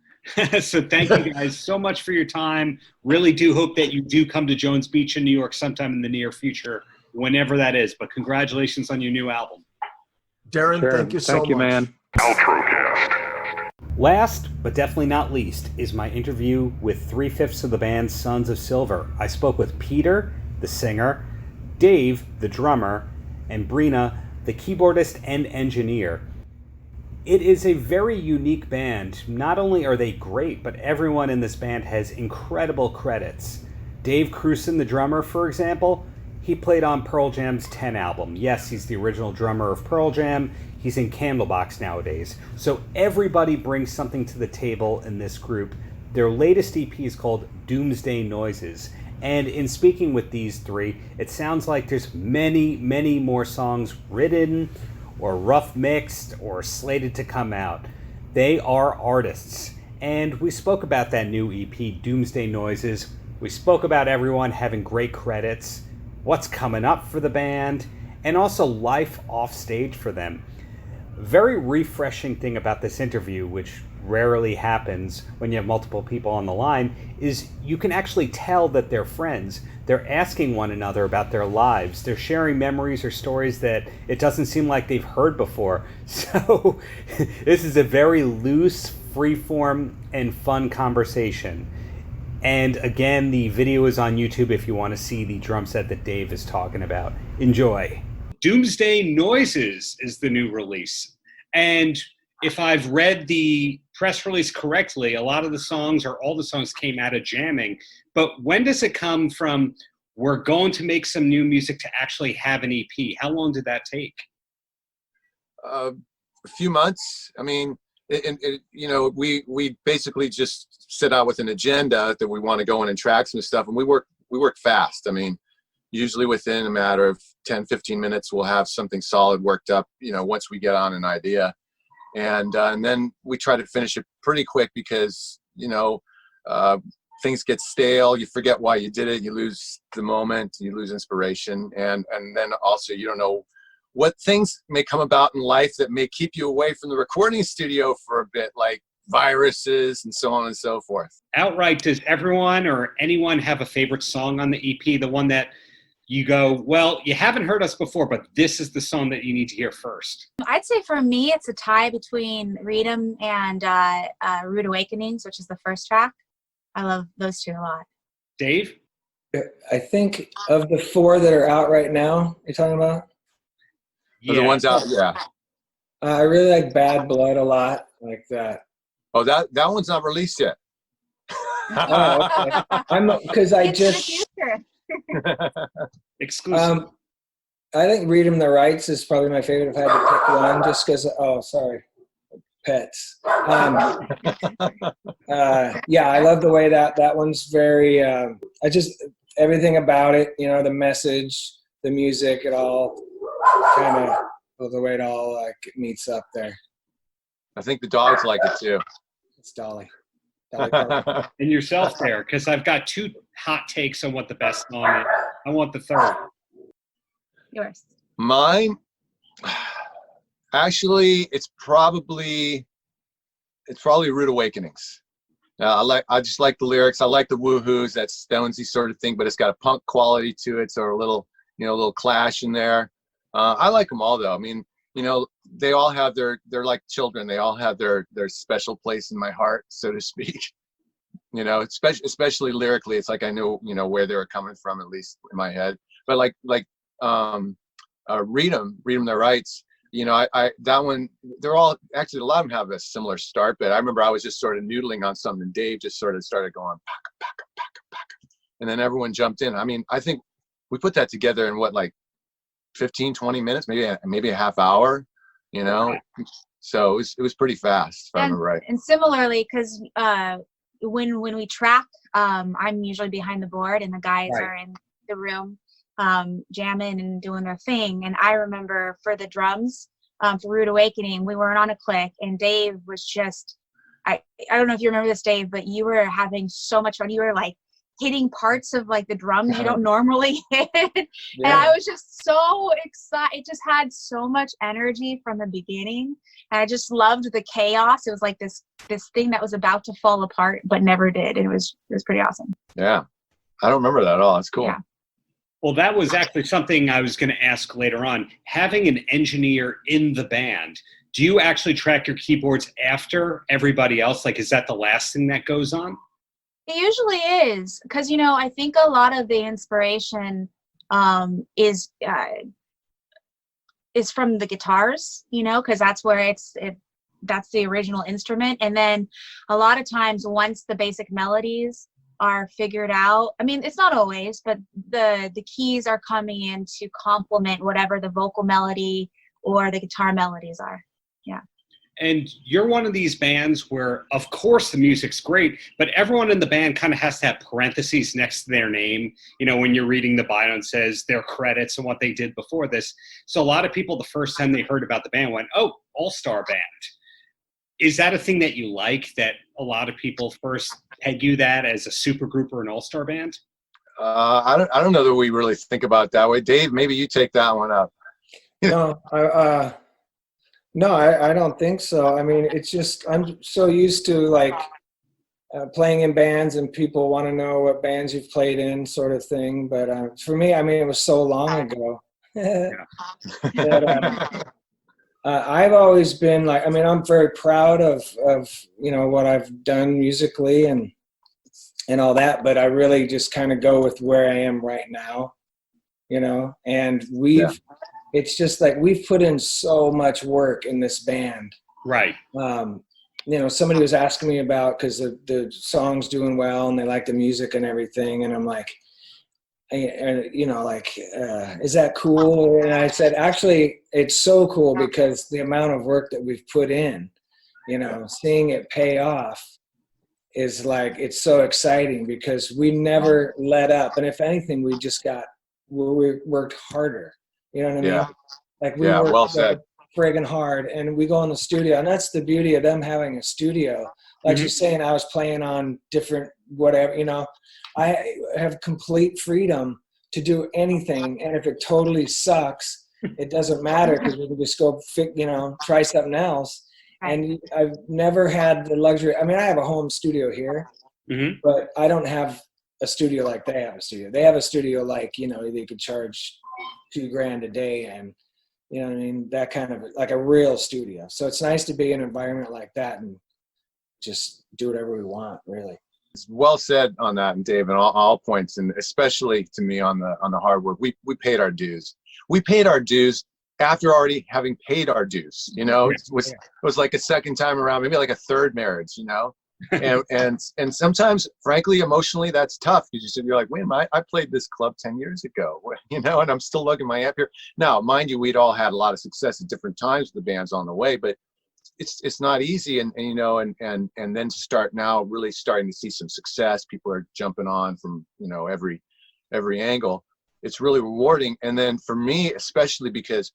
So thank you guys so much for your time. Really do hope that you do come to Jones Beach in New York sometime in the near future, whenever that is. But congratulations on your new album. Darren, Sure. thank you so much. Thank you, man. Paltrocast. Last, but definitely not least, is my interview with 3/5 of the band Sons of Silver. I spoke with Peter, the singer, Dave, the drummer, and Brina, the keyboardist and engineer. It is a very unique band. Not only are they great, but everyone in this band has incredible credits. Dave Krusen, the drummer, for example, he played on Pearl Jam's 10 album. Yes, he's the original drummer of Pearl Jam. He's in Candlebox nowadays. So everybody brings something to the table in this group. Their latest EP is called Doomsday Noises. And in speaking with these three, it sounds like there's many, many more songs written or rough mixed or slated to come out. They are artists. And we spoke about that new EP, Doomsday Noises. We spoke about everyone having great credits, what's coming up for the band, and also life off stage for them. Very refreshing thing about this interview, which rarely happens when you have multiple people on the line, is you can actually tell that they're friends. They're asking one another about their lives. They're sharing memories or stories that it doesn't seem like they've heard before. So this is a very loose, free-form, and fun conversation. And again, the video is on YouTube if you want to see the drum set that Dave is talking about. Enjoy. Doomsday Noises is the new release. And if I've read the press release correctly, a lot of the songs, or all the songs, came out of jamming. But when does it come from, we're going to make some new music, to actually have an EP? How long did that take? A few months. I mean, you know, we basically just set out with an agenda that we want to go in and track some stuff, and we work fast. I mean, usually within a matter of 10, 15 minutes, we'll have something solid worked up, you know, once we get on an idea. And then we try to finish it pretty quick because, you know, things get stale. You forget why you did it. You lose the moment. You lose inspiration. And then also you don't know what things may come about in life that may keep you away from the recording studio for a bit, like viruses and so on and so forth. Outright, does everyone or anyone have a favorite song on the EP? The one that you go, well, you haven't heard us before, but this is the song that you need to hear first? I'd say for me, it's a tie between Read 'Em and Rude Awakenings, which is the first track. I love those two a lot. Dave? I think of the four that are out right now, you're talking about? Yeah. The ones out, yeah. I really like Bad Blood a lot, like that. Oh, that one's not released yet. Oh, okay. Because I just... Exclusive. I think Read 'Em the Rights is probably my favorite if I had to pick one, just because, oh, sorry, pets. Yeah, I love the way that one's very, everything about it, you know, the message, the music, it all kind of, the way it all like meets up there. I think the dogs like it too. It's Dolly. And yourself there, because I've got two hot takes on what the best song is. I want the third. Yours. Mine, actually, it's probably Rude Awakenings. I just like the lyrics. I like the woohoos, that Stonesy sort of thing, but it's got a punk quality to it, so a little Clash in there. I like them all though. I mean, you know, they all have they're like children. They all have their special place in my heart, so to speak. you know, especially lyrically. It's like I knew, you know, where they were coming from, at least in my head. But like Read 'em the Rights, you know, I that one, they're all actually, a lot of them have a similar start, but I remember I was just sort of noodling on something, and Dave just sort of started going pack, and then everyone jumped in. I mean, I think we put that together in what, like 15-20 minutes, maybe a half hour, you know. So it was pretty fast, if I remember right. And similarly, because when we track, I'm usually behind the board and the guys are in the room jamming and doing their thing. And I remember for the drums, for Rude Awakening, we weren't on a click, and Dave was just, I don't know if you remember this, Dave, but you were having so much fun. You were like hitting parts of like the drums you don't normally hit. And I was just so excited. It just had so much energy from the beginning. And I just loved the chaos. It was like this thing that was about to fall apart, but never did. And it was pretty awesome. Yeah. I don't remember that at all. That's cool. Yeah. Well, that was actually something I was going to ask later on. Having an engineer in the band, do you actually track your keyboards after everybody else? Like, is that the last thing that goes on? It usually is, because, you know, I think a lot of the inspiration is from the guitars, you know, because that's where that's the original instrument. And then a lot of times once the basic melodies are figured out, I mean, it's not always, but the keys are coming in to complement whatever the vocal melody or the guitar melodies are. Yeah. And you're one of these bands where, of course, the music's great, but everyone in the band kind of has to have parentheses next to their name. You know, when you're reading the bio, and says their credits and what they did before this. So a lot of people, the first time they heard about the band, went, "Oh, all-star band." Is that a thing that you like, that a lot of people first peg you that as a super group or an all-star band? I don't know that we really think about it that way. Dave, maybe you take that one up. No, I don't think so. I mean, it's just, I'm so used to like playing in bands and people want to know what bands you've played in, sort of thing. But for me, I mean, it was so long ago. That, I've always been like, I mean, I'm very proud of you know, what I've done musically and all that, but I really just kind of go with where I am right now, you know. And it's just like we've put in so much work in this band. Right. You know, somebody was asking me about, because the song's doing well and they like the music and everything, and I'm like, you know, like, is that cool? And I said, actually, it's so cool because the amount of work that we've put in, you know, seeing it pay off is like, it's so exciting because we never let up. And if anything, we worked harder. You know what I mean? Yeah. Like we well worked said. friggin' hard, and we go in the studio, and that's the beauty of them having a studio. Like you're saying, I was playing on different whatever, you know, I have complete freedom to do anything, and if it totally sucks, it doesn't matter because we can just go, you know, try something else. And I've never had the luxury. I mean, I have a home studio here, but I don't have a studio like they have a studio. They have a studio like, you know, they could charge $2,000 a day, and you know what I mean, that kind of like a real studio. So it's nice to be in an environment like that and just do whatever we want, really. It's well said on that, and Dave, and all points, and especially to me on the hard work. We paid our dues. We paid our dues after already having paid our dues. You know, it was like a second time around, maybe like a third marriage. You know, and sometimes, frankly, emotionally, that's tough because you're like, wait a minute, I played this club 10 years ago, you know, and I'm still lugging my amp here. Now, mind you, we'd all had a lot of success at different times with the bands on the way, but it's not easy, and you know, and then to start now really starting to see some success. People are jumping on from, you know, every angle. It's really rewarding. And then for me, especially because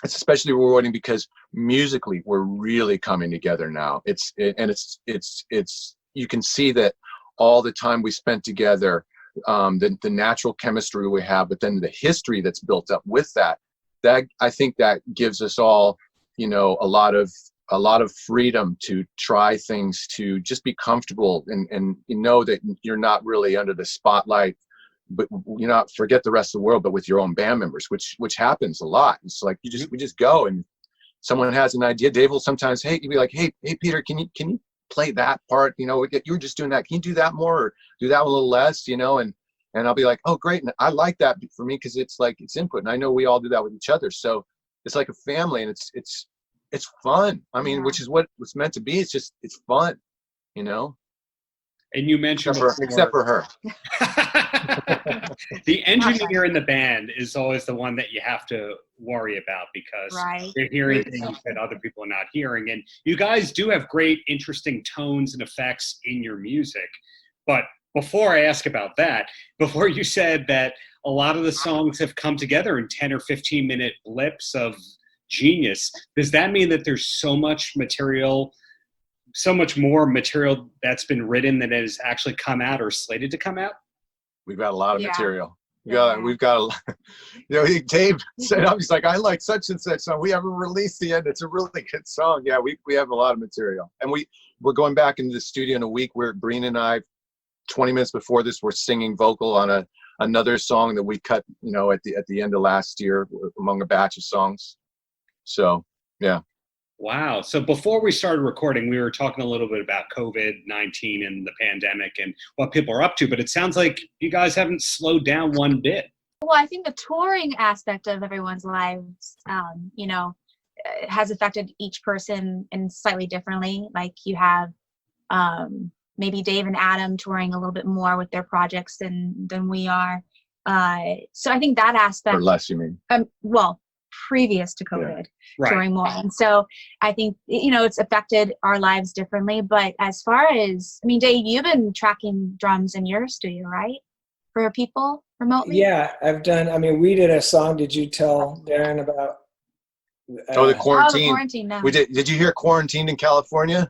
it's especially rewarding because musically we're really coming together now. It's you can see that all the time we spent together, the natural chemistry we have, but then the history that's built up with that I think that gives us all, you know, a lot of freedom to try things, to just be comfortable and you know that you're not really under the spotlight, but you know, forget the rest of the world, but with your own band members, which happens a lot. It's like we just go, and someone has an idea. Dave will sometimes, you'd be like, hey Peter, can you play that part? You know, you were just doing that. Can you do that more, or do that one a little less? You know, and I'll be like, oh, great. And I like that for me, because it's like, it's input. And I know we all do that with each other. So it's like a family, and it's fun. I mean, which is what it's meant to be. It's fun, you know? And you mentioned except for her. The engineer in the band is always the one that you have to worry about, because they're hearing things that other people are not hearing. And you guys do have great, interesting tones and effects in your music. But before I ask about that, before you said that a lot of the songs have come together in 10 or 15 minute blips of genius, does that mean that there's so much more material that's been written that has actually come out or slated to come out? We've got a lot of material. We've got a lot. You know, Dave said, he's like, I like such and such song. We haven't released the end. It's a really good song. Yeah, we have a lot of material. And we're going back into the studio in a week where Brina and I, 20 minutes before this, we're singing vocal on another song that we cut, you know, at the end of last year among a batch of songs. So, yeah. Wow. So before we started recording, we were talking a little bit about COVID-19 and the pandemic and what people are up to, but it sounds like you guys haven't slowed down one bit. Well, I think the touring aspect of everyone's lives, you know, has affected each person in slightly differently. Like you have maybe Dave and Adam touring a little bit more with their projects than we are. So I think that aspect. Or less, you mean? Well, previous to COVID, touring more. And so I think, you know, it's affected our lives differently. But as far as, I mean, Dave, you've been tracking drums in your studio, right? For people remotely? Yeah, I've done, I mean, we did a song, did you tell Darren about? The quarantine. The quarantine, no. Did you hear Quarantined in California?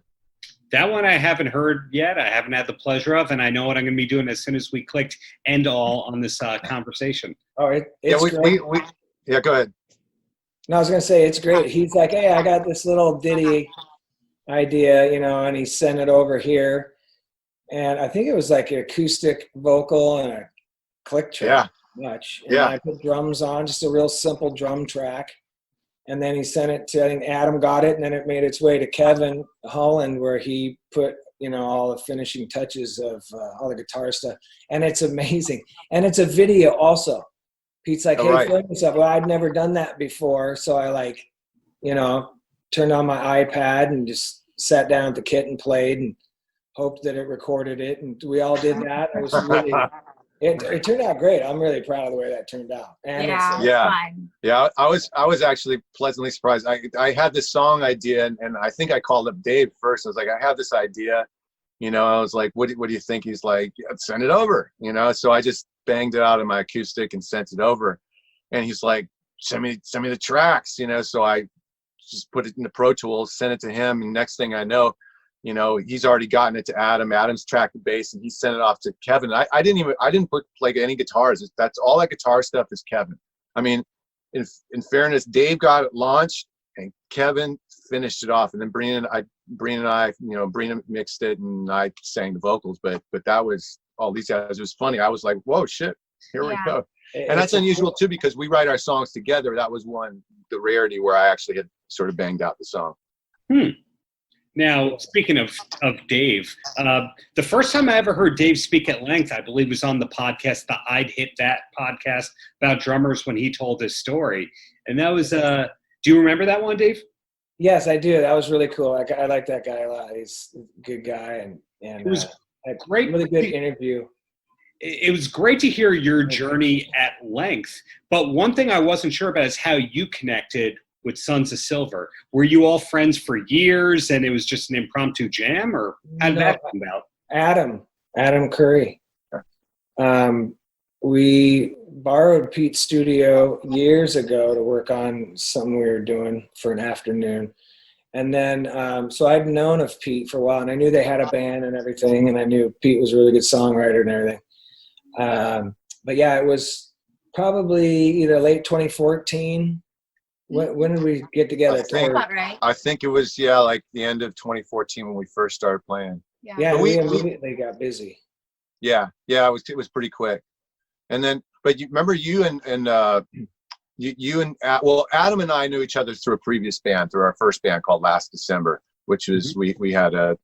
That one I haven't heard yet. I haven't had the pleasure of, and I know what I'm going to be doing as soon as we clicked end all on this conversation. Oh, it's great. Yeah, go ahead. No, I was going to say, it's great. He's like, hey, I got this little ditty idea, you know, and he sent it over here. And I think it was like an acoustic vocal and a click track. And I put drums on, just a real simple drum track. And then he sent it to, I think Adam got it, and then it made its way to Kevin Holland, where he put, you know, all the finishing touches of all the guitar stuff. And it's amazing. And it's a video also. Pete's like, hey, film this up. Well, I'd never done that before. So I like, you know, turned on my iPad and just sat down at the kit and played and hoped that it recorded it. And we all did that. It was really, it turned out great. I'm really proud of the way that turned out. And I was actually pleasantly surprised. I had this song idea, and I think I called up Dave first. I was like, I have this idea, you know. I was like, what do you think? He's like, yeah, send it over, you know. So I just banged it out on my acoustic and sent it over, and he's like, send me the tracks, you know. So I just put it in the Pro Tools, sent it to him, and next thing I know, you know, he's already gotten it to Adam. Adam's tracked the bass, and he sent it off to Kevin. I didn't play any guitars. That's all that guitar stuff is Kevin. I mean, in fairness, Dave got it launched, and Kevin finished it off, and then Brina and I, you know, Brina mixed it, and I sang the vocals. But that was all these guys. It was funny. I was like, whoa, shit, here we go. And that's unusual too, because we write our songs together. That was the rarity where I actually had sort of banged out the song. Now, speaking of Dave, the first time I ever heard Dave speak at length, I believe, was on the podcast, the I'd Hit That podcast about drummers, when he told his story. And that was, do you remember that one, Dave? Yes, I do. That was really cool. I like that guy a lot. He's a good guy, and it was a great, really good interview. It was great to hear your journey at length. But one thing I wasn't sure about is how you connected with Sons of Silver. Were you all friends for years and it was just an impromptu jam, or how did that come about? Adam Curry. We borrowed Pete's studio years ago to work on something we were doing for an afternoon. And then, so I'd known of Pete for a while, and I knew they had a band and everything, and I knew Pete was a really good songwriter and everything. But yeah, it was probably either late 2014. When did we get together? I think it was, like the end of 2014 when we first started playing. Yeah, we immediately got busy. Yeah, it was pretty quick. And then, but you remember you and Adam and I knew each other through a previous band, through our first band called Last December, which was we had a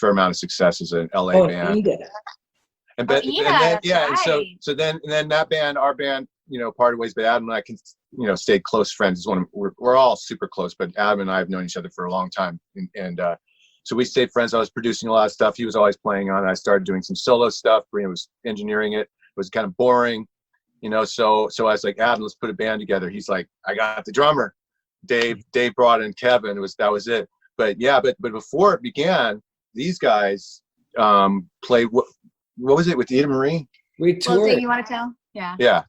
fair amount of success as an LA Oh, band. Ida. And then, Ida, and that's so right. then that band, our band, you know, parted ways. But Adam and I stayed close friends. We're all super close, but Adam and I have known each other for a long time, and so we stayed friends. I was producing a lot of stuff. He was always playing on it. I started doing some solo stuff. Brina was engineering it. It was kind of boring, you know. So I was like, Adam, let's put a band together. He's like, I got the drummer. Dave brought in Kevin. That was it. But yeah, but before it began, these guys played. What was it with Ida Marie? We Well, toured. Dave, you want to tell? Yeah. Yeah.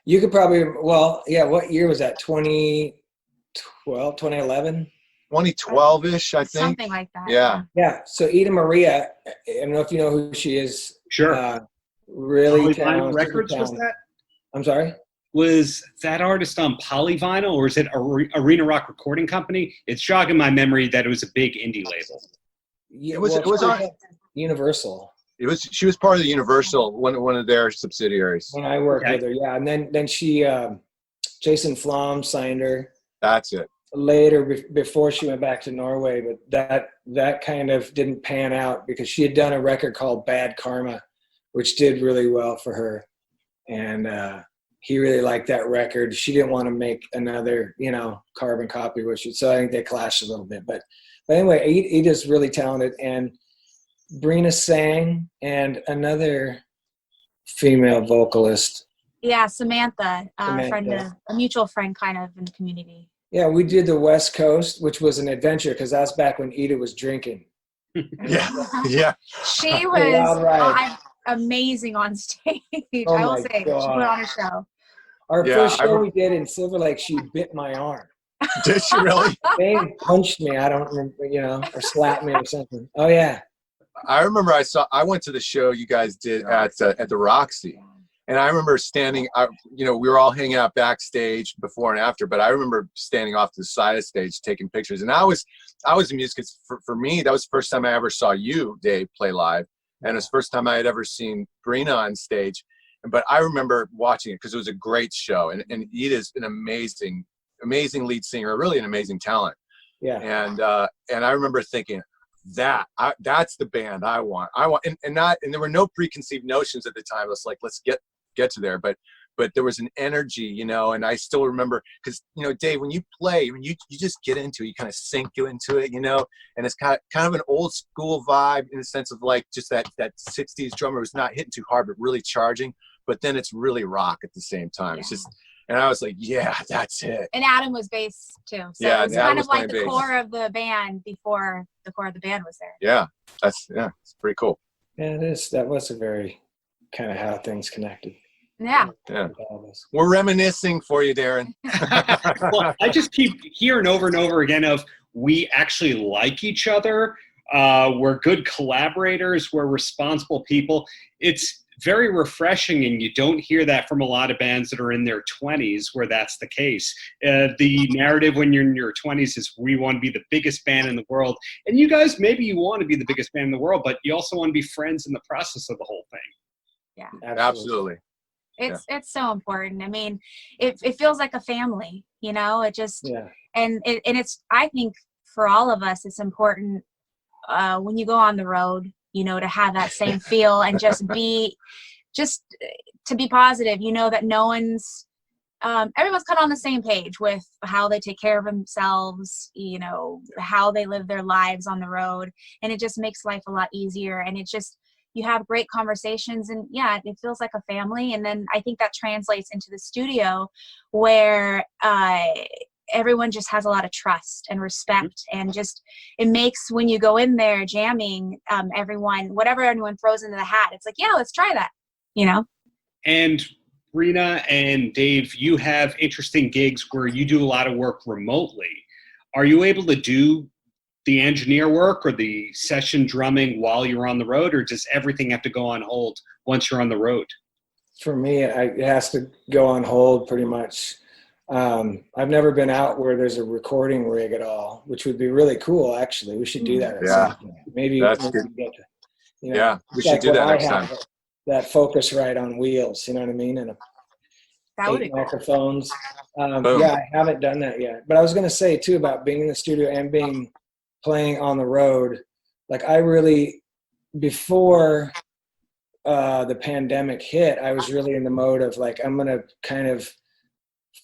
You could probably, what year was that? 2012, 2011? 2012-ish, I think. Something like that. Yeah. Yeah. So Ida Maria, I don't know if you know who she is. Sure. Really Polyvinyl talented. Records was that? I'm sorry? Was that artist on Polyvinyl, or is it Arena Rock Recording Company? It's jogging my memory that it was a big indie label. Yeah, It was on Universal. She was part of the Universal, one of their subsidiaries. When I worked Okay. with her, yeah. And then she, Jason Flom signed her That's it. later before she went back to Norway, but that kind of didn't pan out because she had done a record called Bad Karma, which did really well for her. And he really liked that record. She didn't want to make another, carbon copy with it. So I think they clashed a little bit. But anyway, Ida's really talented. And Brina sang, and another female vocalist. Yeah, Samantha, Samantha. a mutual friend kind of in the community. Yeah, we did the West Coast, which was an adventure because that's back when Ida was drinking. Yeah. She Wild ride. was amazing on stage. Oh I will my say, she God. put on a show. Our Yeah, first I show re- we did in Silver Lake, she bit my arm. Did she really? They punched me. I don't remember, or slapped me or something. Oh yeah. I remember I went to the show you guys did at the Roxy, and I remember standing. We were all hanging out backstage before and after, but I remember standing off to the side of the stage taking pictures. And I was amused because for me that was the first time I ever saw you, Dave, play live, and it was the first time I had ever seen Brina on stage. But I remember watching it because it was a great show, and Ida's an amazing lead singer, really an amazing talent. Yeah. And I remember thinking, that's the band I want, and there were no preconceived notions at the time. It's like, let's get to there, but there was an energy, and I still remember because Dave, when you play, when you just get into it, you kind of sink into it, and it's kind of an old school vibe in the sense of like just that 60s drummer was not hitting too hard but really charging, but then it's really rock at the same time. It's just, and I was like, yeah, that's it. And Adam was bass too. So Yeah, it was Adam kind was of like playing the bass. core of the band before the core of the band was there. Yeah, it's pretty cool. Yeah, it is. That was a very kind of how things connected. Yeah. Yeah. with all this. We're reminiscing for you, Darren. Well, I just keep hearing over and over again of we actually like each other. We're good collaborators. We're responsible people. It's very refreshing, and you don't hear that from a lot of bands that are in their 20s where that's the case. The narrative when you're in your 20s is we want to be the biggest band in the world. And you guys, maybe you want to be the biggest band in the world, but you also want to be friends in the process of the whole thing. Yeah. Absolutely. It's so important. I mean, it feels like a family, it just, Yeah. and it's, I think for all of us, it's important when you go on the road, to have that same feel and just to be positive, that no one's, everyone's kind of on the same page with how they take care of themselves, how they live their lives on the road. And it just makes life a lot easier. And it just, you have great conversations, and it feels like a family. And then I think that translates into the studio where everyone just has a lot of trust and respect, and just it makes when you go in there jamming, whatever anyone throws into the hat, it's like, yeah, let's try that, And Brina and Dave, you have interesting gigs where you do a lot of work remotely. Are you able to do the engineer work or the session drumming while you're on the road, or does everything have to go on hold once you're on the road? For me, it has to go on hold pretty much. I've never been out where there's a recording rig at all, which would be really cool. Actually, we should do that. At some point. Maybe That's we good. can get to, Yeah, we it's should like do when that I next have time. That Focusrite on wheels, you know what I mean? And that would 8 be cool. microphones. Boom. Yeah, I haven't done that yet. But I was going to say too about being in the studio and playing on the road. like I really, before the pandemic hit, I was really in the mode of like, I'm going to kind of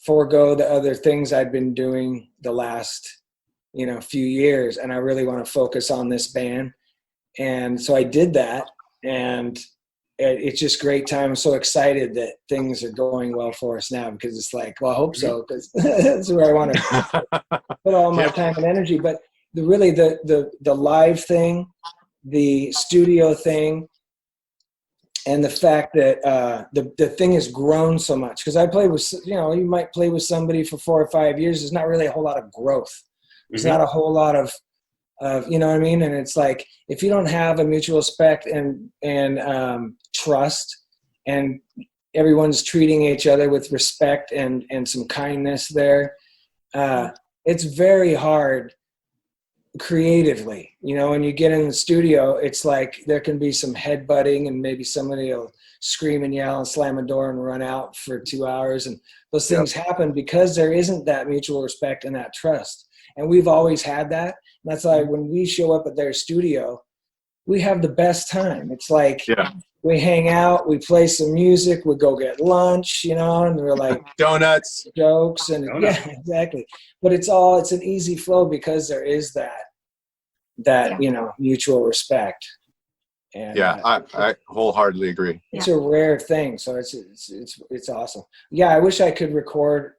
forego the other things I'd been doing the last, few years. And I really want to focus on this band. And so I did that, and it's just great time. I'm so excited that things are going well for us now, because it's like, well, I hope so, because that's where I want to put all my time and energy. But the live thing, the studio thing, and the fact that the thing has grown so much, because I play with, you might play with somebody for 4 or 5 years. There's not really a whole lot of growth. There's not a whole lot of you know what I mean? And it's like, if you don't have a mutual respect and trust, and everyone's treating each other with respect and some kindness there, it's very hard creatively. When you get in the studio, it's like there can be some headbutting, and maybe somebody will scream and yell and slam a door and run out for 2 hours. And those things happen because there isn't that mutual respect and that trust. And we've always had that. And that's why when we show up at their studio, we have the best time. It's like we hang out, we play some music, we go get lunch, and we're like donuts, jokes, and yeah, exactly. But it's an easy flow because there is that mutual respect. And I wholeheartedly agree. It's a rare thing, so it's awesome. Yeah, I wish I could record.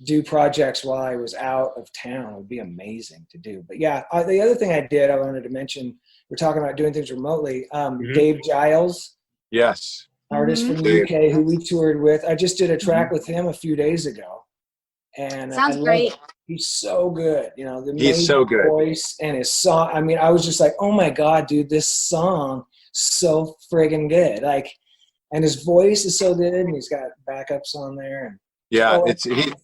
Do projects while I was out of town. It would be amazing to do. But yeah, the other thing I wanted to mention, we're talking about doing things remotely. Dave Giles, yes, artist from the UK who we toured with. I just did a track with him a few days ago, and sounds great. He's so good. He's so good. Voice and his song. I mean, I was just like, oh my god, dude, this song so friggin' good. Like, and his voice is so good, and he's got backups on there. And yeah,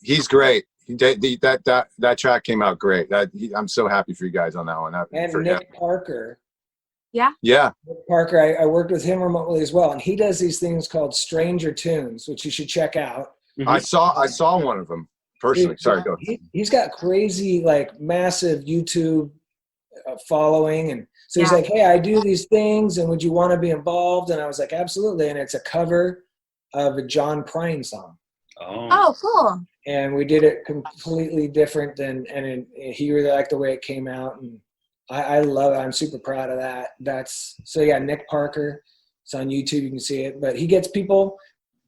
he's great. That track came out great. I'm so happy for you guys on that one. And Nick Parker. Yeah. Nick Parker, I worked with him remotely as well, and he does these things called Stranger Tunes, which you should check out. I saw one of them personally. Sorry, go. He's got crazy, like, massive YouTube following, and so he's like, hey, I do these things, and would you want to be involved? And I was like, absolutely. And it's a cover of a John Prine song. Oh, cool. And we did it completely different he really liked the way it came out, and I love it. I'm super proud of that. Nick Parker, it's on YouTube, you can see it, but he gets people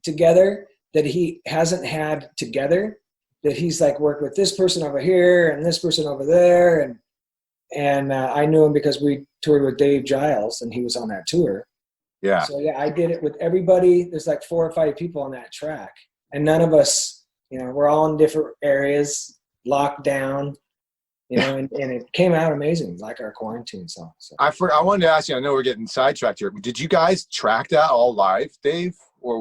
together that he hasn't had together, that he's like worked with this person over here and this person over there, and I knew him because we toured with Dave Giles, and he was on that tour. Yeah. So yeah, I did it with everybody. There's like 4 or 5 people on that track. And none of us, we're all in different areas, locked down, and it came out amazing, like our quarantine song. So. I wanted to ask you, I know we're getting sidetracked here, but did you guys track that all live, Dave? Or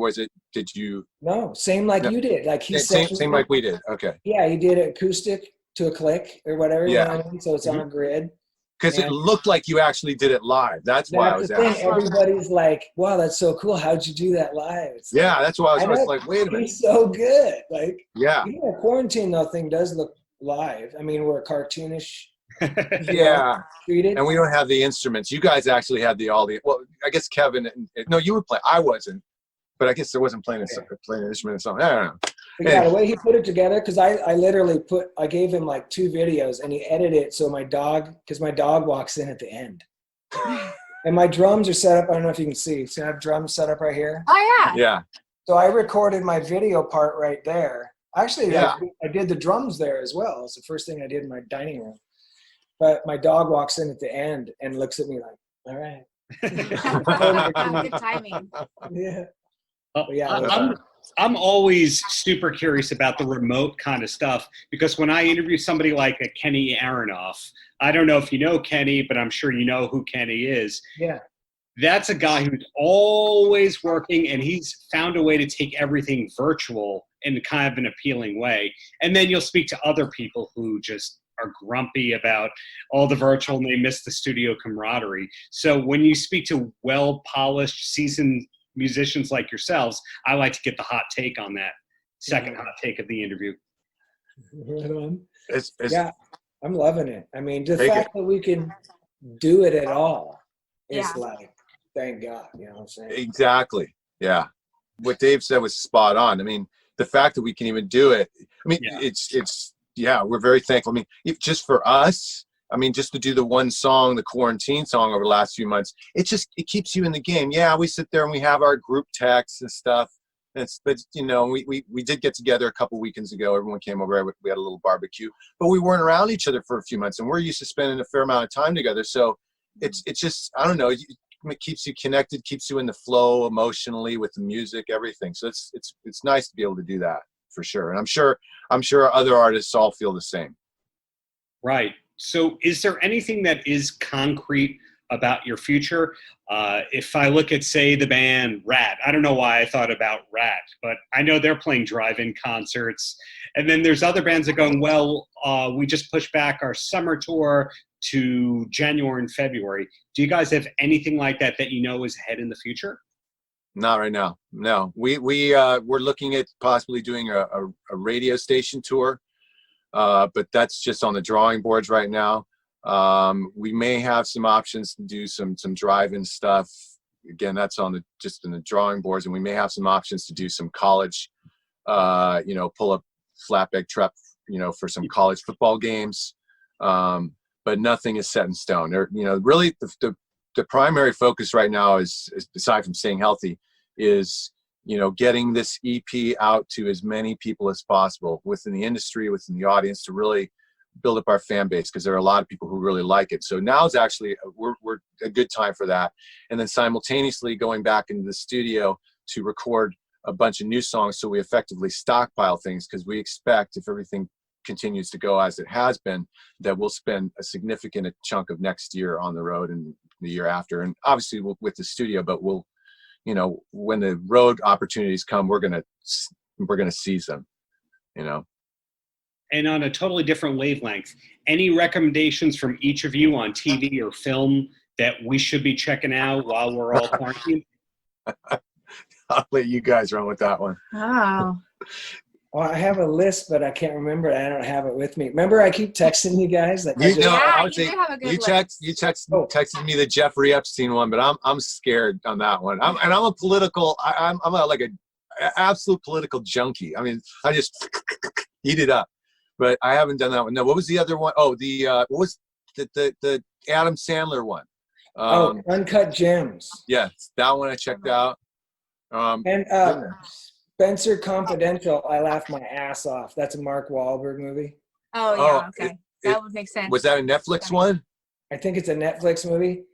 did you? No, same like you did. Like he said. Same like we did. Okay. Yeah, he did acoustic to a click or whatever. Yeah. So it's on a grid. Because it looked like you actually did it live. That's why I was asking. Everybody's like, wow, that's so cool. How'd you do that live? That's why I was like, wait a minute. He's so good. Like, yeah. A quarantine, though, thing does look live. I mean, we're cartoonish. Treated. And we don't have the instruments. You guys actually had well, I guess Kevin, no, you were playing. I wasn't. But I guess there wasn't playing an instrument or something. I don't know. But yeah, the way he put it together, because I literally I gave him like 2 videos, and he edited it so because my dog walks in at the end. And my drums are set up, I don't know if you can see. So I have drums set up right here. Oh, yeah. Yeah. So I recorded my video part right there. Actually, I did the drums there as well. It's the first thing I did in my dining room. But my dog walks in at the end and looks at me like, all right. Good timing. Yeah. I'm always super curious about the remote kind of stuff, because when I interview somebody like a Kenny Aronoff, I don't know if you know Kenny, but I'm sure you know who Kenny is. Yeah. That's a guy who's always working, and he's found a way to take everything virtual in kind of an appealing way. And then you'll speak to other people who just are grumpy about all the virtual and they miss the studio camaraderie. So when you speak to well-polished, seasoned musicians like yourselves, I like to get the hot take on that second hot take of the interview. Right on. Yeah, I'm loving it. I mean, the fact that we can do it at all is Yeah. like, thank God, you know what I'm saying? Exactly. Yeah. What Dave said was spot on. I mean, the fact that we can even do it, I mean, we're very thankful. I mean, if just for us, I mean, just to do the one song, the quarantine song over the last few months, it keeps you in the game. Yeah, we sit there and we have our group texts and stuff. But you know, we did get together a couple weekends ago. Everyone came over. We had a little barbecue, but we weren't around each other for a few months, and we're used to spending a fair amount of time together. So it's just, I don't know, it keeps you connected, keeps you in the flow emotionally with the music, everything. So it's nice to be able to do that for sure. And I'm sure other artists all feel the same. Right. So is there anything that is concrete about your future? If I look at, say, the band Rat, I don't know why I thought about Rat, but I know they're playing drive-in concerts. And then there's other bands that are going, well, we just pushed back our summer tour to January and February. Do you guys have anything like that you know is ahead in the future? Not right now. No, we're looking at possibly doing a radio station tour, but that's just on the drawing boards right now. We may have some options to do some drive-in stuff. Again, that's just in the drawing boards, and we may have some options to do some college, pull up flatbed truck, for some college football games. But nothing is set in stone. Really the primary focus right now is aside from staying healthy, is getting this EP out to as many people as possible within the industry, within the audience, to really build up our fan base, because there are a lot of people who really like it. So now is actually we're a good time for that, and then simultaneously going back into the studio to record a bunch of new songs, so we effectively stockpile things, because we expect, if everything continues to go as it has been, that we'll spend a significant chunk of next year on the road and the year after, and obviously with the studio, but we'll, when the road opportunities come, we're gonna seize them, And on a totally different wavelength, any recommendations from each of you on TV or film that we should be checking out while we're all quarantined? I'll let you guys run with that one. Oh. Well, I have a list, but I can't remember it. I don't have it with me. Remember, I keep texting you guys. Like, you do have a good list. You texted me the Jeffrey Epstein one, but I'm scared on that one. I'm a political. I'm like an absolute political junkie. I mean, I just eat it up. But I haven't done that one. No, what was the other one? Oh, what was the Adam Sandler one? Uncut Gems. Yeah, that one I checked out. Spencer Confidential, I laughed my ass off. That's a Mark Wahlberg movie. Oh, yeah, okay. That would make sense. Was that a Netflix one? I think it's a Netflix movie.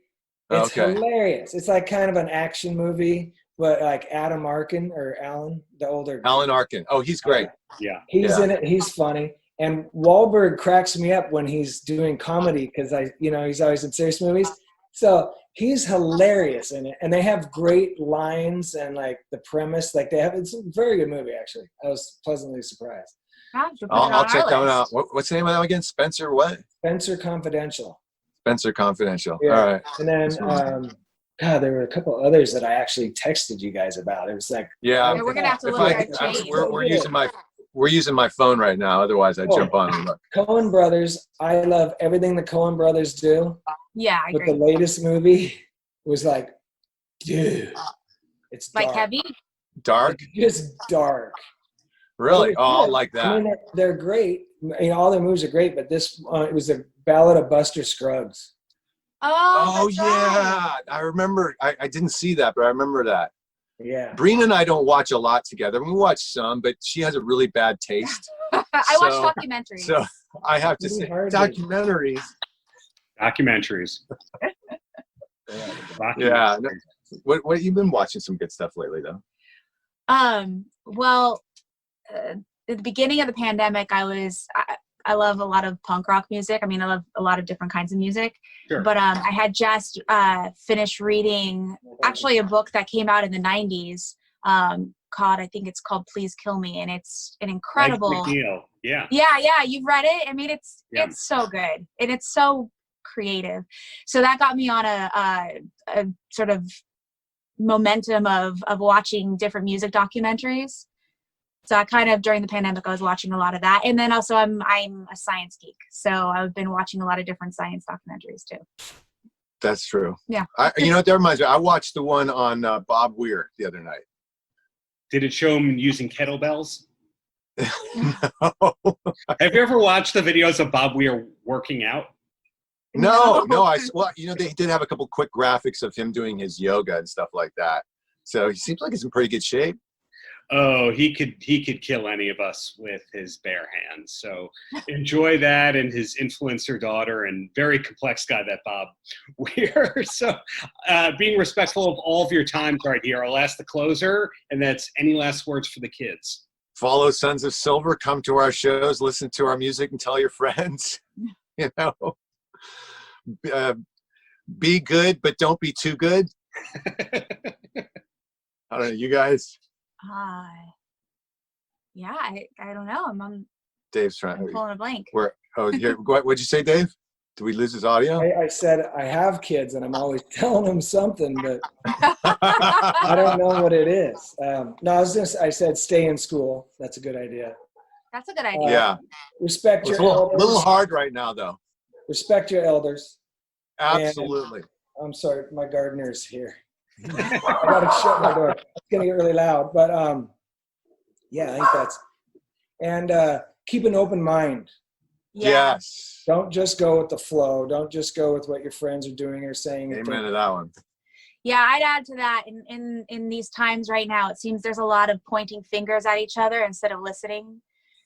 It's hilarious. It's like kind of an action movie, but like Adam Arkin, or Alan, the older guy. Alan Arkin. Oh, he's great. Yeah. He's in it. He's funny. And Wahlberg cracks me up when he's doing comedy, because he's always in serious movies. So he's hilarious in it, and they have great lines, and like the premise, like it's a very good movie, actually. I was pleasantly surprised. I'll check that one out. What's the name of that again? Spencer what? Spencer Confidential. Spencer Confidential. Yeah. All right. And then there were a couple others that I actually texted you guys about. It was like, we're gonna have to look at our chain. We're using my phone right now. Otherwise, I'd jump on and look. Coen Brothers. I love everything the Coen Brothers do. Yeah, I agree. But the latest movie was like, dude, it's dark. Like heavy? Dark? It's just dark. Really? Oh, I like that. I mean, they're great. All their movies are great, but this it was a Ballad of Buster Scruggs. Oh, yeah. Right. I remember. I didn't see that, but I remember that. Yeah. Brina and I don't watch a lot together. We watch some, but she has a really bad taste. I watch documentaries. So I have to say, documentaries. Yeah. What you've been watching some good stuff lately, though? Well, at the beginning of the pandemic, I love a lot of punk rock music. I mean, I love a lot of different kinds of music. Sure. But I had just finished reading actually a book that came out in the 90s I think it's called Please Kill Me, and it's an incredible. Yeah. Yeah, you've read it. I mean, it's so good, and it's so creative. So that got me on a sort of momentum of watching different music documentaries. So I kind of, during the pandemic, I was watching a lot of that. And then also I'm a science geek. So I've been watching a lot of different science documentaries too. That's true. Yeah. You know what? That reminds me. I watched the one on Bob Weir the other night. Did it show him using kettlebells? No. Have you ever watched the videos of Bob Weir working out? No. Well, you know, they did have a couple quick graphics of him doing his yoga and stuff like that. So he seems like he's in pretty good shape. Oh, he could kill any of us with his bare hands. So enjoy that and his influencer daughter, and very complex guy, that Bob Weir. So being respectful of all of your times right here, I'll ask the closer, and that's any last words for the kids. Follow Sons of Silver, come to our shows, listen to our music, and tell your friends. You know, be good, but don't be too good. I don't know, you guys. Yeah, I don't know. Dave's trying. I'm pulling a blank. What'd you say, Dave? Did we lose his audio? I said I have kids, and I'm always telling them something, but I don't know what it is. No, I said stay in school. That's a good idea. That's a good idea. Yeah. Respect your elders. elders. A little hard right now, though. Respect your elders. Absolutely. And, I'm sorry, my gardener's here. I gotta shut my door. It's gonna get really loud, but yeah, I think that's. And keep an open mind. Yeah. Yes. Don't just go with the flow. Don't just go with what your friends are doing or saying. Amen to that one. Yeah, I'd add to that. In these times right now, it seems there's a lot of pointing fingers at each other instead of listening.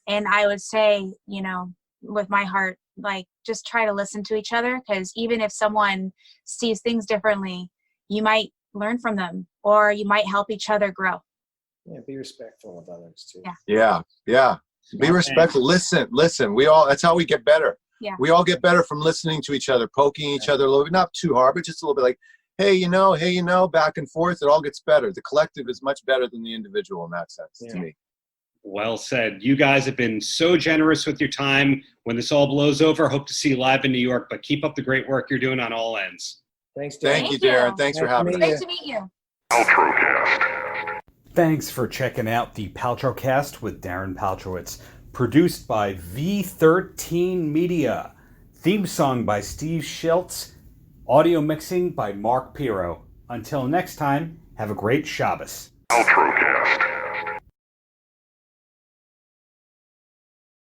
And I would say, you know, with my heart, like, just try to listen to each other, because even if someone sees things differently, you might learn from them, or you might help each other grow. Yeah, be respectful of others too. Yeah. Be respectful. Listen. That's how we get better. Yeah. We all get better from listening to each other, poking each other a little bit, not too hard, but just a little bit like, hey, you know, back and forth. It all gets better. The collective is much better than the individual in that sense, to me. Well said. You guys have been so generous with your time. When this all blows over, hope to see you live in New York, but keep up the great work you're doing on all ends. Thanks, Darren. Thank you, Darren. Thanks for having me. Great to meet you. Paltrocast. Thanks for checking out the Paltrocast with Darren Paltrowitz, produced by V13 Media. Theme song by Steve Schiltz. Audio mixing by Mark Piro. Until next time, have a great Shabbos. Paltrocast.